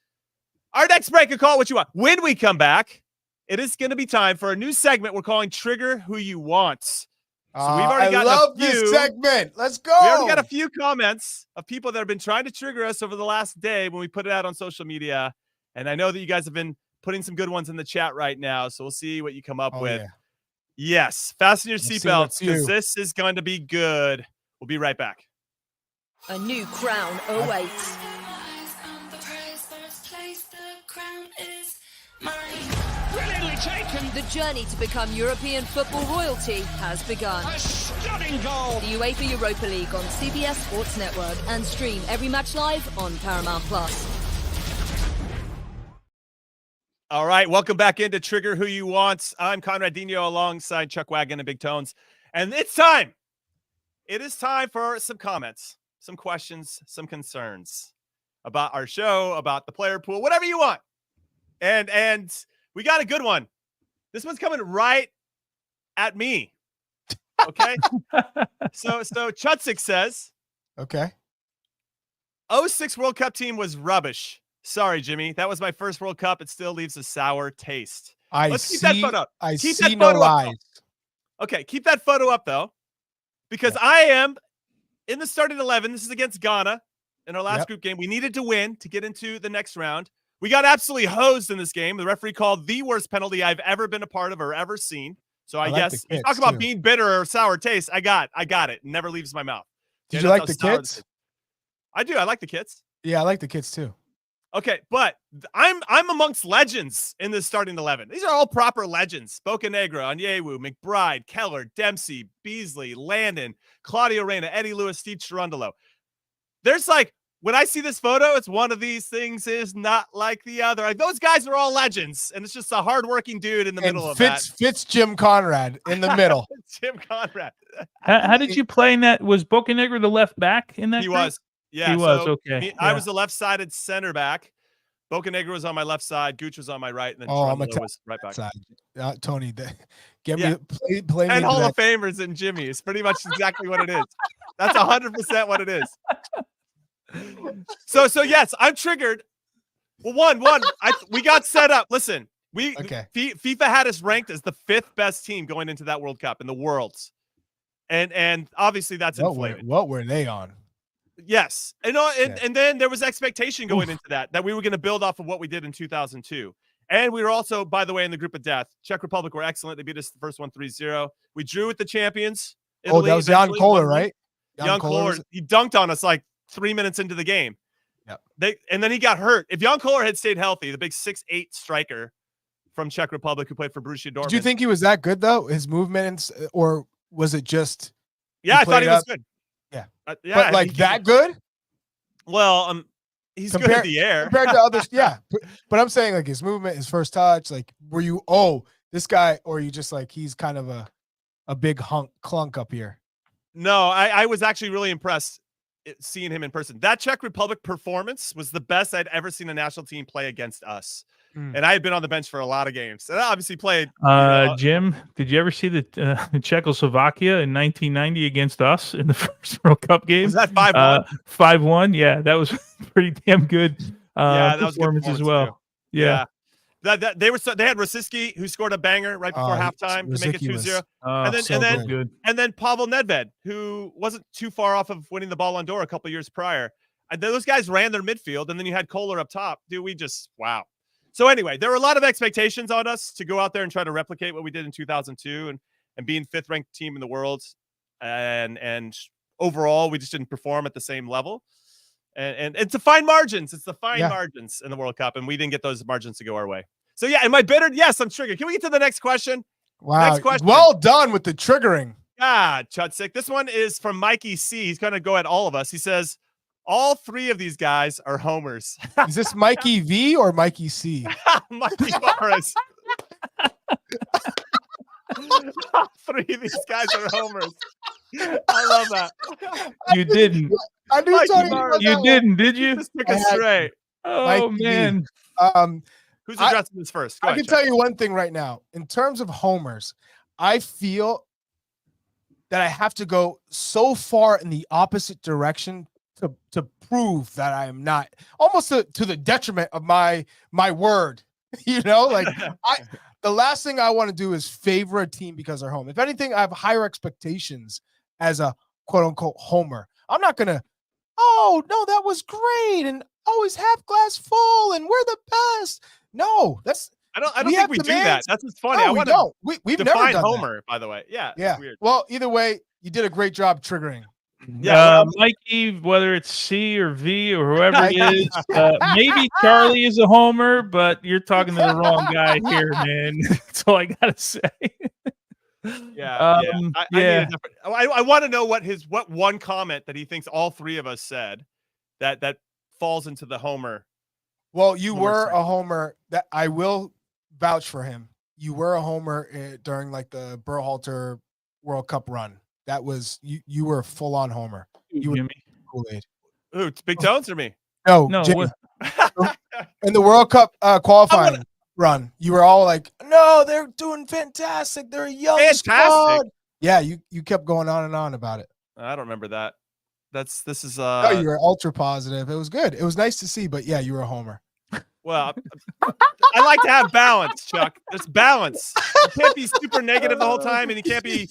Our next break, a call what you want. When we come back, it is going to be time for a new segment we're calling Trigger Who You Want. So we've already got this segment. Let's go. We already got a few comments of people that have been trying to trigger us over the last day when we put it out on social media. And I know that you guys have been putting some good ones in the chat right now. So we'll see what you come up with. Yeah. Yes. Fasten your seatbelts because this is going to be good. We'll be right back. A new crown awaits. Brilliantly taken. The journey to become European football royalty has begun. A stunning goal. The UEFA Europa League on CBS Sports Network and stream every match live on Paramount Plus. All right, welcome back into Trigger Who You Want. I'm Conrad Dino alongside Chuck Wagon and Big Tones. And it's time. It is time for some comments, some questions, some concerns about our show, about the player pool, whatever you want. And we got a good one. This one's coming right at me. Okay? So Chutsik says, okay, 06 World Cup team was rubbish. Sorry, Jimmy. That was my first World Cup. It still leaves a sour taste. Let's keep that photo up. I see no lies. Okay, keep that photo up, though, because I am in the starting 11. This is against Ghana in our last group game. We needed to win to get into the next round. We got absolutely hosed in this game. The referee called the worst penalty I've ever been a part of or ever seen. So I guess you talk about being bitter or sour taste. I got it. It never leaves my mouth. Did you like the kids? I do. I like the kids. Yeah, I like the kids too. Okay, but I'm amongst legends in this starting 11. These are all proper legends. Bocanegra, Onyewu, McBride, Keller, Dempsey, Beasley, Landon, Claudio Reyna, Eddie Lewis, Steve Cherundolo. There's like, when I see this photo, it's one of these things is not like the other. Like, those guys are all legends, and it's just a hardworking dude in the middle of that. Fits Jim Conrad in the middle. Jim Conrad. How did you play in that? Was Bocanegra the left back in that? He group? was. Yeah, he was. Okay. I was the left-sided center back. Bocanegra was on my left side. Gooch was on my right, and then Cherundolo was right back. Side. Tony, me play and me Hall of Famers and Jimmy. It's pretty much exactly what it is. That's 100% what it is. So yes, I'm triggered. Well, we got set up. Listen, FIFA had us ranked as the 5th best team going into that World Cup in the worlds, and obviously that's inflated. What were they on? Yes. And then there was expectation going into that we were going to build off of what we did in 2002. And we were also, by the way, in the group of death. Czech Republic were excellent. They beat us the first one 3-0. We drew with the champions. Italy, that was Jan Koller, right? Jan Koller. He dunked on us like 3 minutes into the game. Yep. And then he got hurt. If Jan Koller had stayed healthy, the big 6'8" striker from Czech Republic who played for Borussia Dortmund. Did you think he was that good, though? His movements, or was it just... Yeah, I thought he was good. Yeah. But like that good? Well, he's good in the air. Compared to others, yeah. But I'm saying, like, his movement, his first touch, like, were you, this guy, or you just like, he's kind of a big clunk up here? No, I was actually really impressed seeing him in person. That Czech Republic performance was the best I'd ever seen a national team play against us. And I had been on the bench for a lot of games. And I obviously played. Jim, did you ever see the Czechoslovakia in 1990 against us in the first World Cup game? Was that 5-1? 5-1, yeah. That was pretty damn good that was performance as well. Too. Yeah. They had Rosicky, who scored a banger right before halftime to make it 2-0. And then Pavel Nedved, who wasn't too far off of winning the Ballon d'Or a couple years prior. And those guys ran their midfield, and then you had Kohler up top. Dude, wow. So anyway, there were a lot of expectations on us to go out there and try to replicate what we did in 2002 and being 5th ranked team in the world. And overall, we just didn't perform at the same level. And it's the fine margins. It's the fine margins in the World Cup, and we didn't get those margins to go our way. So yeah, am I bitter? Yes, I'm triggered. Can we get to the next question? Wow. Next question. Well done with the triggering. Chutsik. This one is from Mikey C. He's going to go at all of us. He says, all 3 of these guys are homers. Is this Mikey V or Mikey C? Mikey Morris. All 3 of these guys are homers. I love that. You didn't. I knew you didn't, did you? Just took it straight. Oh, man. Who's addressing this first? I can tell you one thing right now. In terms of homers, I feel that I have to go so far in the opposite direction to prove that I am not, almost to the detriment of my word. Like the last thing I want to do is favor a team because they're home. If anything, I have higher expectations as a quote unquote homer. I'm not gonna, oh no, that was great and always half glass full and we're the best. No, I don't think we do that. That's what's funny. No, we don't. We've never done homer, that. by the way. Yeah. Yeah. Weird. Well, either way, you did a great job triggering. Yeah. Mikey, whether it's C or V or whoever it is, maybe Charlie is a homer, but you're talking to the wrong guy here, man. That's all I gotta say. Yeah. I want to know what one comment that he thinks all three of us said that falls into the homer. Well, you were a homer. That I will vouch for him. You were a homer during like the Berhalter World Cup run. That was you were a full on homer. You were Kool-Aid. Ooh, it's Big Tones or me? No. In the World Cup qualifying run, you were all like, "No, they're doing fantastic. They're a young squad." Yeah, you kept going on and on about it. I don't remember that. This is No, you were ultra positive. It was good. It was nice to see, but yeah, you were a homer. Well, I like to have balance, Chuck. There's balance. You can't be super negative the whole time, and you can't be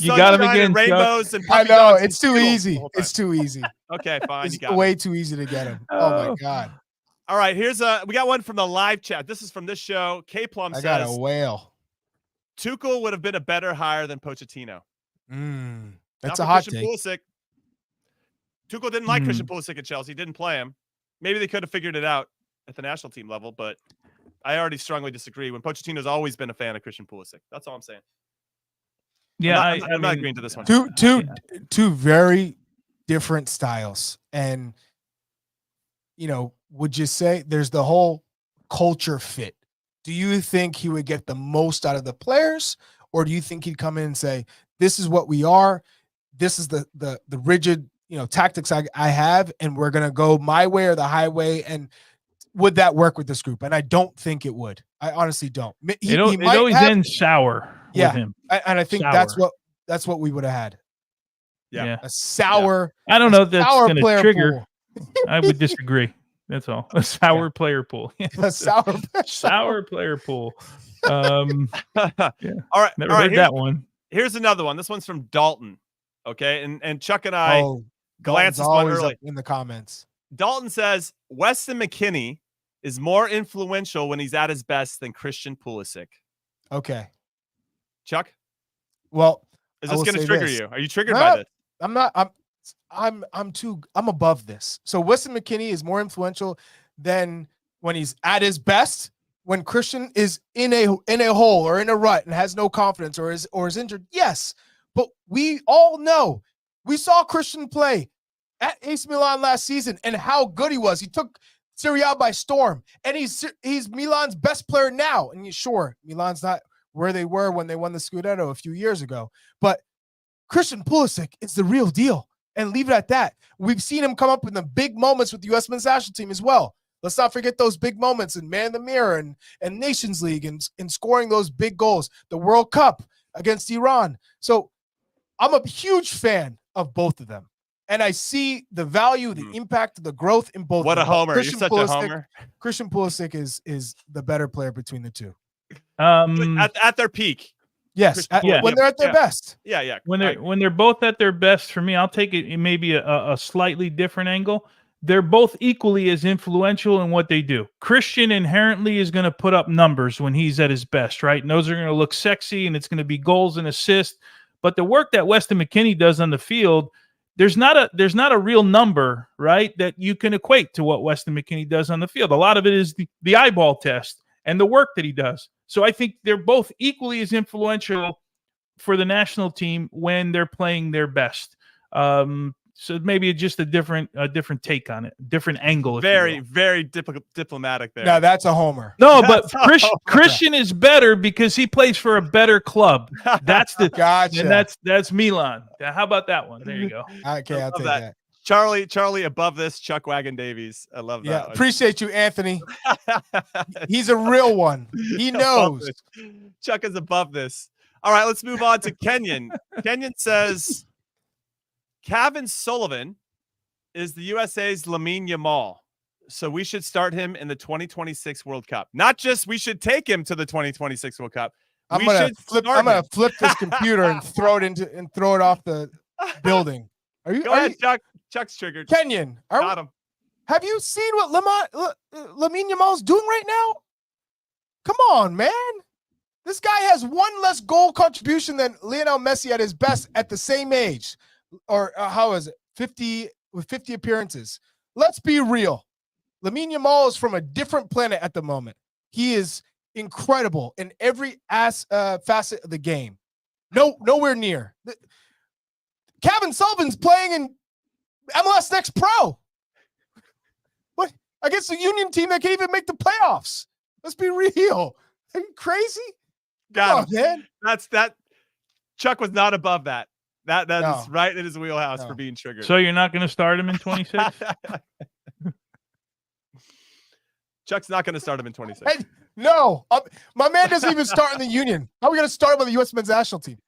you got him again, and rainbows and I know it's too easy. It's too easy. Okay, fine. It's way too easy to get him. Oh my god. All right, we got one from the live chat. This is from this show. K Plum says, I got a whale. Tuchel would have been a better hire than Pochettino. That's a hot Christian take. Pulisic. Tuchel didn't like Christian Pulisic at Chelsea. Didn't play him. Maybe they could have figured it out at the national team level, but I already strongly disagree. When Pochettino's always been a fan of Christian Pulisic. That's all I'm saying. Yeah, I'm not agreeing to this one. Two very different styles. And, would you say there's the whole culture fit? Do you think he would get the most out of the players? Or do you think he'd come in and say, this is what we are. This is the rigid, tactics I have, and we're going to go my way or the highway. And would that work with this group? And I don't think it would. I honestly don't. It always ends sour with him. And I think sour. that's what we would have had. Yeah. A sour. I don't know if that's going to trigger. Pool. I would disagree. That's all. A sour player pool. A sour player pool. All right. Never heard that one. Here's another one. This one's from Dalton. Okay. And Chuck and I glanced this one early in the comments. Dalton says Weston McKennie is more influential when he's at his best than Christian Pulisic. Okay. Chuck? Well, is this going to trigger you? Are you triggered by this? I'm not. I'm above this. So Weston McKennie is more influential than when he's at his best. When Christian is in a hole or in a rut and has no confidence or is injured. Yes, but we all know we saw Christian play at AC Milan last season and how good he was. He took Serie A by storm, and he's Milan's best player now. And sure, Milan's not where they were when they won the Scudetto a few years ago, but Christian Pulisic is the real deal. And leave it at that. We've seen him come up in the big moments with the U.S. men's national team as well. Let's not forget those big moments in Man in the Mirror and Nations League and scoring those big goals. The World Cup against Iran. So I'm a huge fan of both of them. And I see the value, the impact, the growth in both. What a homer. You're such a homer. Christian Pulisic is the better player between the two. At their peak. Yes, when they're at their best. Yeah. When they're both at their best, for me, I'll take it in maybe a slightly different angle. They're both equally as influential in what they do. Christian inherently is going to put up numbers when he's at his best, right? And those are going to look sexy, and it's going to be goals and assists. But the work that Weston McKennie does on the field, there's not a real number, right, that you can equate to what Weston McKennie does on the field. A lot of it is the eyeball test and the work that he does. So I think they're both equally as influential for the national team when they're playing their best. So maybe just a different take on it, different angle. Very diplomatic there. No, that's a homer. No, but Christian is better because he plays for a better club. That's the gotcha. And that's Milan. How about that one? There you go. Okay, I'll take that. Charlie above this, Chuck Wagon Davies. I love that. Yeah, appreciate you, Anthony. He's a real one. He knows. Chuck is above this. All right, let's move on to Kenyon. Kenyon says Cavan Sullivan is the USA's Lamine Yamal. So we should start him in the 2026 World Cup. Not just we should take him to the 2026 World Cup. I'm gonna flip this computer and throw it off the building. Are you? Go ahead, Chuck. Chuck's triggered. Kenyon, Got him. have you seen what Lamine Yamal's doing right now? Come on, man. This guy has one less goal contribution than Lionel Messi at his best at the same age. Or how is it? 50 appearances. Let's be real. Lamine Yamal is from a different planet at the moment. He is incredible in every facet of the game. Nowhere near. Cavan Sullivan's playing in MLS Next Pro. What? Against a Union team that can't even make the playoffs. Let's be real. Are you crazy? Got him. Man. That's that. Chuck was not above that. That No. is right in his wheelhouse No. for being triggered. So you're not going to start him in 26? Chuck's not going to start him in 26. Hey, no. My man doesn't even start in the Union. How are we going to start him on the U.S. men's national team?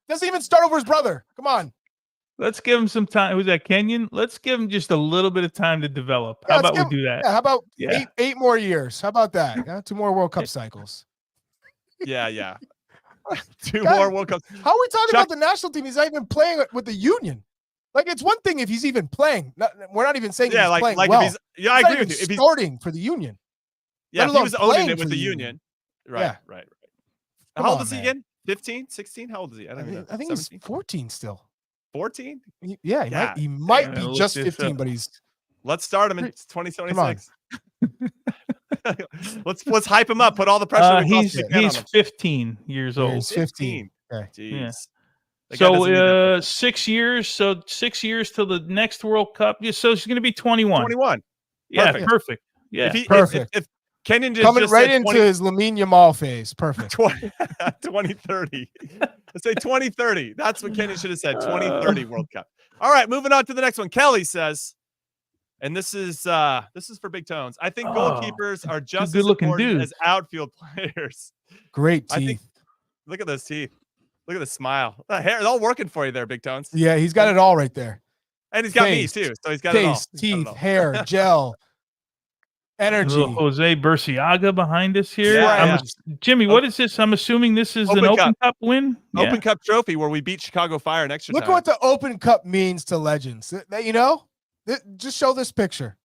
Doesn't even start over his brother. Come on. Let's give him some time. Who's that, Kenyon? Let's give him just a little bit of time to develop. Yeah, How about let's we do that? Yeah, how about Yeah. eight more years? How about that? Yeah, 2 more World Cup cycles. Yeah. Two God, more World Cups. How are we talking Chuck- about the national team? He's not even playing with the Union. Like, it's one thing if he's even playing. We're not even saying Yeah, he's playing like well. if he's. Yeah, I He's not agree even with you. If he's starting for the Union. yeah, let if he alone was owning playing it with for the the Union. Right, Yeah. right. Come How old on, is he man. again? 15, 16? How old is he? I don't even know. I think 17? he's 14 still. 14? Yeah, Yeah. he might Yeah, be look just this 15, up. but he's Let's start him in Come 2026. let's hype him up. Put all the pressure. we possibly can on He's him. 15 years yeah, old. he's 15. Okay. Jeez. Yeah. That guy doesn't need that. 6 years. So 6 years till the next World Cup. Yeah, so he's going to be 21. 21. Yeah, Perfect. perfect. Yeah. If Kenyon just Coming right said into 20, his Lamine Yamal phase. Perfect. 2030. Let's say 2030. That's what Kenyon should have said. 2030 World Cup. All right, moving on to the next one. Kelly says, and this is for Big Tones. I think goalkeepers are just as good-looking important dude. as outfield players. Great I think. teeth. Look at those teeth. Look at the smile. The hair, it's all working for you there, Big Tones. Yeah, he's got it all right there. And he's got Face, me too. So he's got it all. Face, He's got it teeth, all. hair, gel, energy. Little Jose Burciaga behind us here. Yeah, Jimmy, what is this? I'm assuming this is Open an Cup. Open Cup win. Open Cup trophy where we beat Chicago Fire in extra Look time. at what the Open Cup means to legends. You know, just show this picture.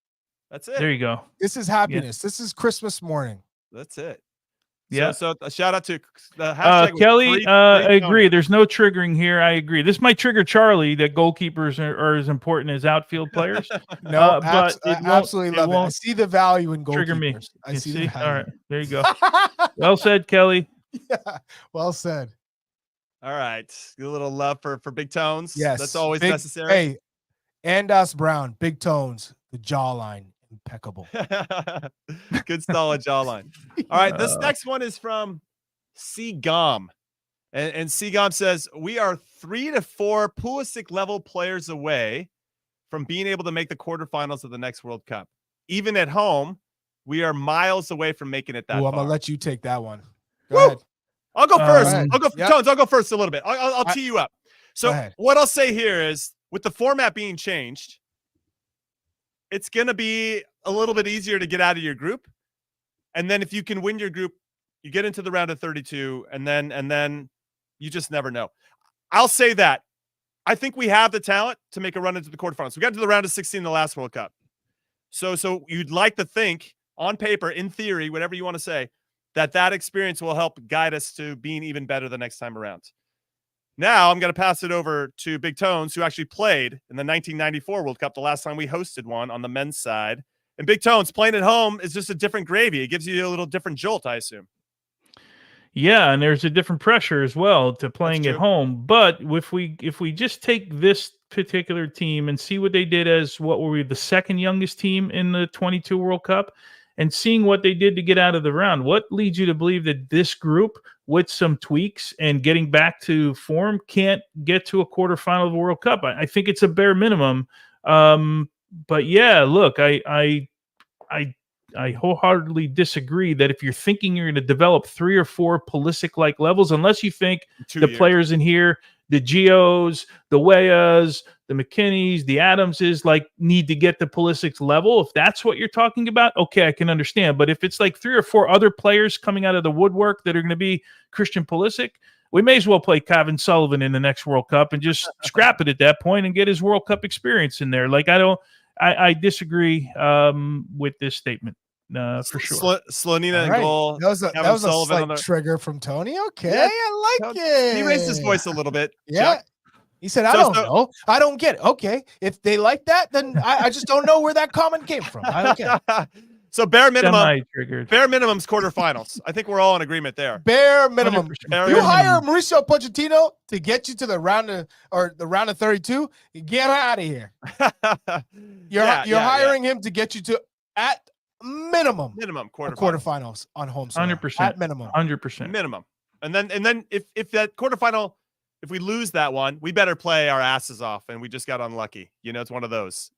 That's it. There you go. This is happiness. This is Christmas morning. That's it. Yeah. So a shout out to the hashtag. was Kelly, free I Tony. agree. There's no triggering here. I agree. This might trigger Charlie that goalkeepers are as important as outfield players. No, but I it won't- absolutely love it. I won't see the value in goalkeepers. trigger me. I You see see? the value. All right. There you go. Well said, Kelly. Yeah, well said. All right. A little love for Big Tones. Yes, That's always big- necessary. Hey, Andas Brown, big tones, the jawline, impeccable. Good solid jawline. All right. This next one is from Seagom. And Seagom says, we are 3 to 4 Pulisic level players away from being able to make the quarterfinals of the next World Cup. Even at home, we are miles away from making it that Ooh, far. I'm gonna let you take that one. Go Woo! ahead. I'll go first. ahead. I'll go Yep. Tones. I'll go first a little bit. I'll tee you up. So ahead. what I'll say here is, with the format being changed, it's going to be a little bit easier to get out of your group. And then if you can win your group, you get into the round of 32, and then you just never know. I'll say that. I think we have the talent to make a run into the quarterfinals. We got to the round of 16 in the last World Cup. So you'd like to think, on paper, in theory, whatever you want to say, that experience will help guide us to being even better the next time around. Now I'm going to pass it over to Big Tones, who actually played in the 1994 World Cup, the last time we hosted one on the men's side. And Big Tones, playing at home is just a different gravy. It gives you a little different jolt, I assume. Yeah, and there's a different pressure as well to playing That's at true. home. But if we just take this particular team and see what they did as what were we, the second youngest team in the 22 World Cup, and seeing what they did to get out of the round, what leads you to believe that this group, with some tweaks and getting back to form, can't get to a quarterfinal of the World Cup? I think it's a bare minimum. But yeah, look, I wholeheartedly disagree that if you're thinking you're going to develop 3 or 4 Pulisic-like levels, unless you think 2 the years. players in here the Gios, the Weahs, the McKinneys, the Adamses, like, need to get to Pulisic's level. If that's what you're talking about, okay, I can understand. But if it's like 3 or 4 other players coming out of the woodwork that are going to be Christian Pulisic, we may as well play Cavan Sullivan in the next World Cup and just scrap it at that point and get his World Cup experience in there. Like, I disagree with this statement for sure. Slonina and goal. That was a slight trigger from Tony. Okay, yeah, I like it. He raised his voice a little bit. Yeah. Chuck. He said, I don't know. I don't get it. Okay. If they like that, then I just don't know where that comment came from. I don't get it. So bare minimum's quarterfinals. I think we're all in agreement there. Bare minimum. You hire Mauricio Pochettino to get you to the round of 32. You get out of here. You're hiring him to get you to at minimum quarterfinals on home soil. 100%. At minimum. 100%. Minimum. And then if that quarterfinal, if we lose that one, we better play our asses off, and we just got unlucky. It's one of those.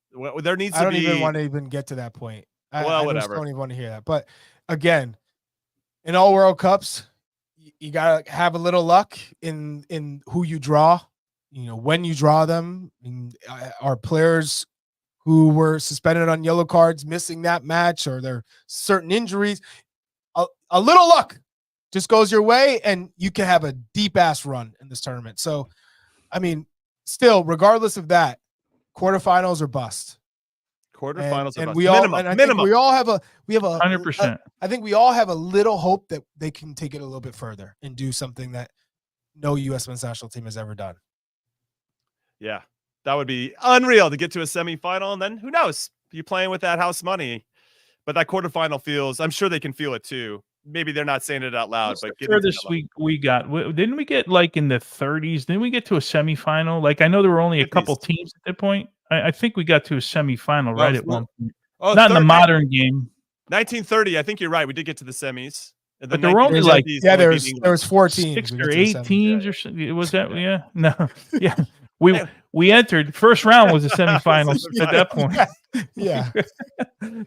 There needs to be. I don't even want to even get to that point. I whatever. don't even want to hear that. But again, in all World Cups, you gotta have a little luck in who you draw. When you draw them. Our players who were suspended on yellow cards missing that match, or there are certain injuries, a little luck just goes your way, and you can have a deep-ass run in this tournament. So, I mean, still, regardless of that, quarterfinals or bust. Quarterfinals and or bust. we all, minimum. and I think we all have a 100%. I think we all have a little hope that they can take it a little bit further and do something that no U.S. men's national team has ever done. Yeah, that would be unreal to get to a semifinal, and then who knows? You're playing with that house money, but that quarterfinal feels. I'm sure they can feel it too. Maybe they're not saying it out loud, but this week didn't we get like in the 30s? Didn't we get to a semifinal? Like, I know there were only a couple teams at that point. I think we got to a semifinal right at one point. Not in the modern game. 1930. I think you're right. We did get to the semis. But there were only like there was 4 teams, 6 or 8 teams or something. Was that no yeah. We entered first round was the semifinals at that point. Yeah.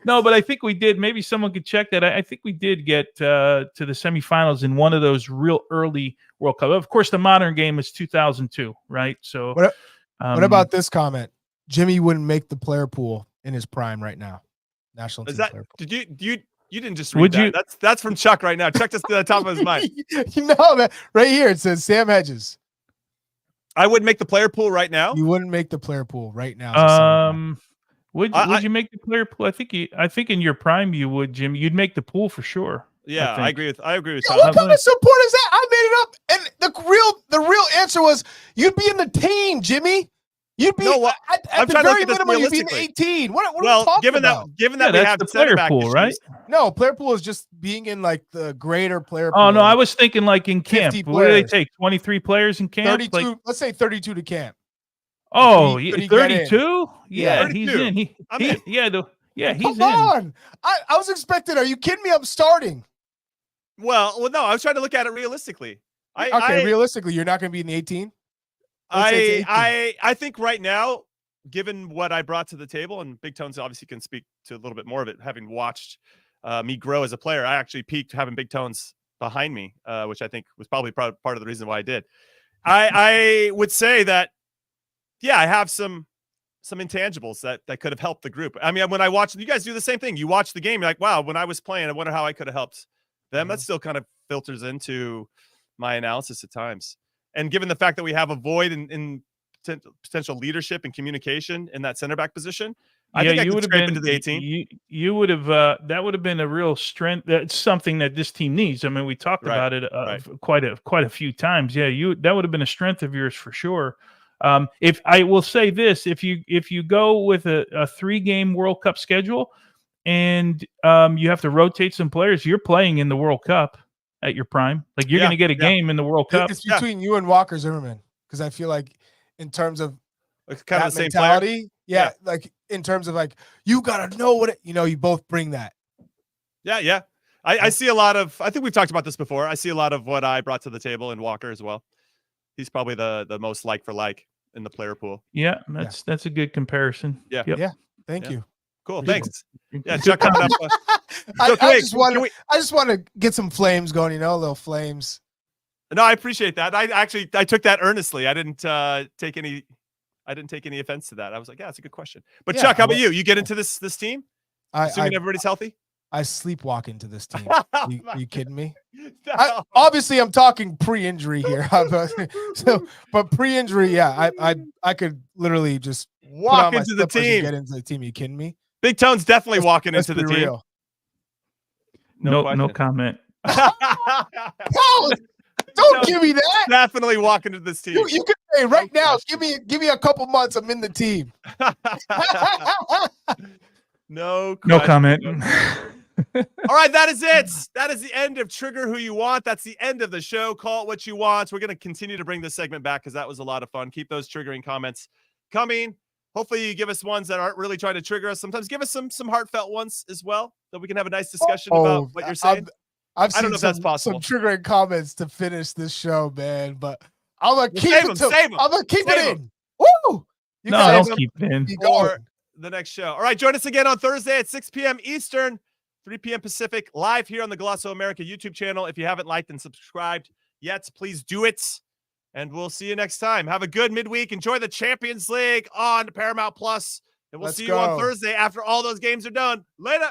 No, but I think we did. Maybe someone could check that. I think we did get to the semifinals in one of those real early World Cup. Of course, the modern game is 2002, right? So, what about this comment? Jimmy wouldn't make the player pool in his prime right now. National team player pool. Did you didn't just read that? That's from Chuck right now. Chuck just to the top of his mind. That right here it says Sam Hedges. I wouldn't make the player pool right now. You wouldn't make the player pool right now. Would you make the player pool? I think in your prime you would, Jim. You'd make the pool for sure. Yeah, I agree with. Tom. What kind of support is that? I made it up, and the real answer was you'd be in the team, Jimmy. You'd be at the very minimum. You'd be in 18. What are we talking about? Given that we have the player pool, right? No, player pool is just being in like the greater player pool. Oh no, I was thinking like in camp. What do they take? 23 players in camp? 32. Like, let's say 32 to camp. Oh, 32? Yeah, 32. He's in. He's Come on. I was expecting. Are you kidding me? I'm starting. Well, no. I was trying to look at it realistically. Realistically, you're not going to be in the 18. I think right now, given what I brought to the table, and Big Tones obviously can speak to a little bit more of it, having watched me grow as a player, I actually peaked having Big Tones behind me, which I think was probably part of the reason why I did. I would say that, yeah, I have some intangibles that could have helped the group. I mean, when I watch, you guys do the same thing. You watch the game, you're like, wow, when I was playing, I wonder how I could have helped them. That still kind of filters into my analysis at times. And given the fact that we have a void in potential leadership and communication in that center back position, I think I could scrape into the 18. You would have that would have been a real strength. That's something that this team needs. I mean, we talked about it quite a few times. Yeah, that would have been a strength of yours for sure. If I will say this, if you go with a 3-game World Cup schedule and you have to rotate some players, you're playing in the World Cup at your prime. Like you're going to get a game in the World Cup. It's between you and Walker Zimmerman, because I feel like in terms of it's kind of the same mentality, like in terms of like you got to know what you both bring that. Yeah. I see a lot of. I think we've talked about this before. I see a lot of what I brought to the table in Walker as well. He's probably the most like for like in the player pool. Yeah, that's a good comparison. Yeah. Yep. Yeah. Thank you. Cool. Thanks. Yeah, Chuck coming up. I just want to get some flames going, little flames. No, I appreciate that. I took that earnestly. I didn't take any offense to that. I was like, yeah, that's a good question. But Yeah, Chuck, how about you? You get into this team? I Assuming everybody's healthy? I sleepwalk into this team. You kidding me? No. Obviously, I'm talking pre-injury here. But pre-injury, yeah, I could literally just Walk into the team. Get into the team. You kidding me? Big Tone's definitely walking Let's into the be team. real. No comment. Hell, don't give me that. Definitely walking into this team. You can say right now. Give me a couple months. I'm in the team. No comment. All right, that is it. That is the end of Trigger Who You Want. That's the end of the show. Call it what you want. We're going to continue to bring this segment back because that was a lot of fun. Keep those triggering comments coming. Hopefully you give us ones that aren't really trying to trigger us. Sometimes give us some heartfelt ones as well, that we can have a nice discussion about what you're saying. I've I don't seen know if that's possible. some triggering comments to finish this show, man. But I'm gonna keep save it. them. I'm gonna keep Save it in. Woo! You No, guys don't keep it in. be For going. the next show. All right, join us again on Thursday at 6 p.m. Eastern, 3 p.m. Pacific, live here on the Glosso America YouTube channel. If you haven't liked and subscribed yet, please do it. And we'll see you next time. Have a good midweek. Enjoy the Champions League on Paramount Plus. And we'll Let's see you on go. Thursday after all those games are done. Later.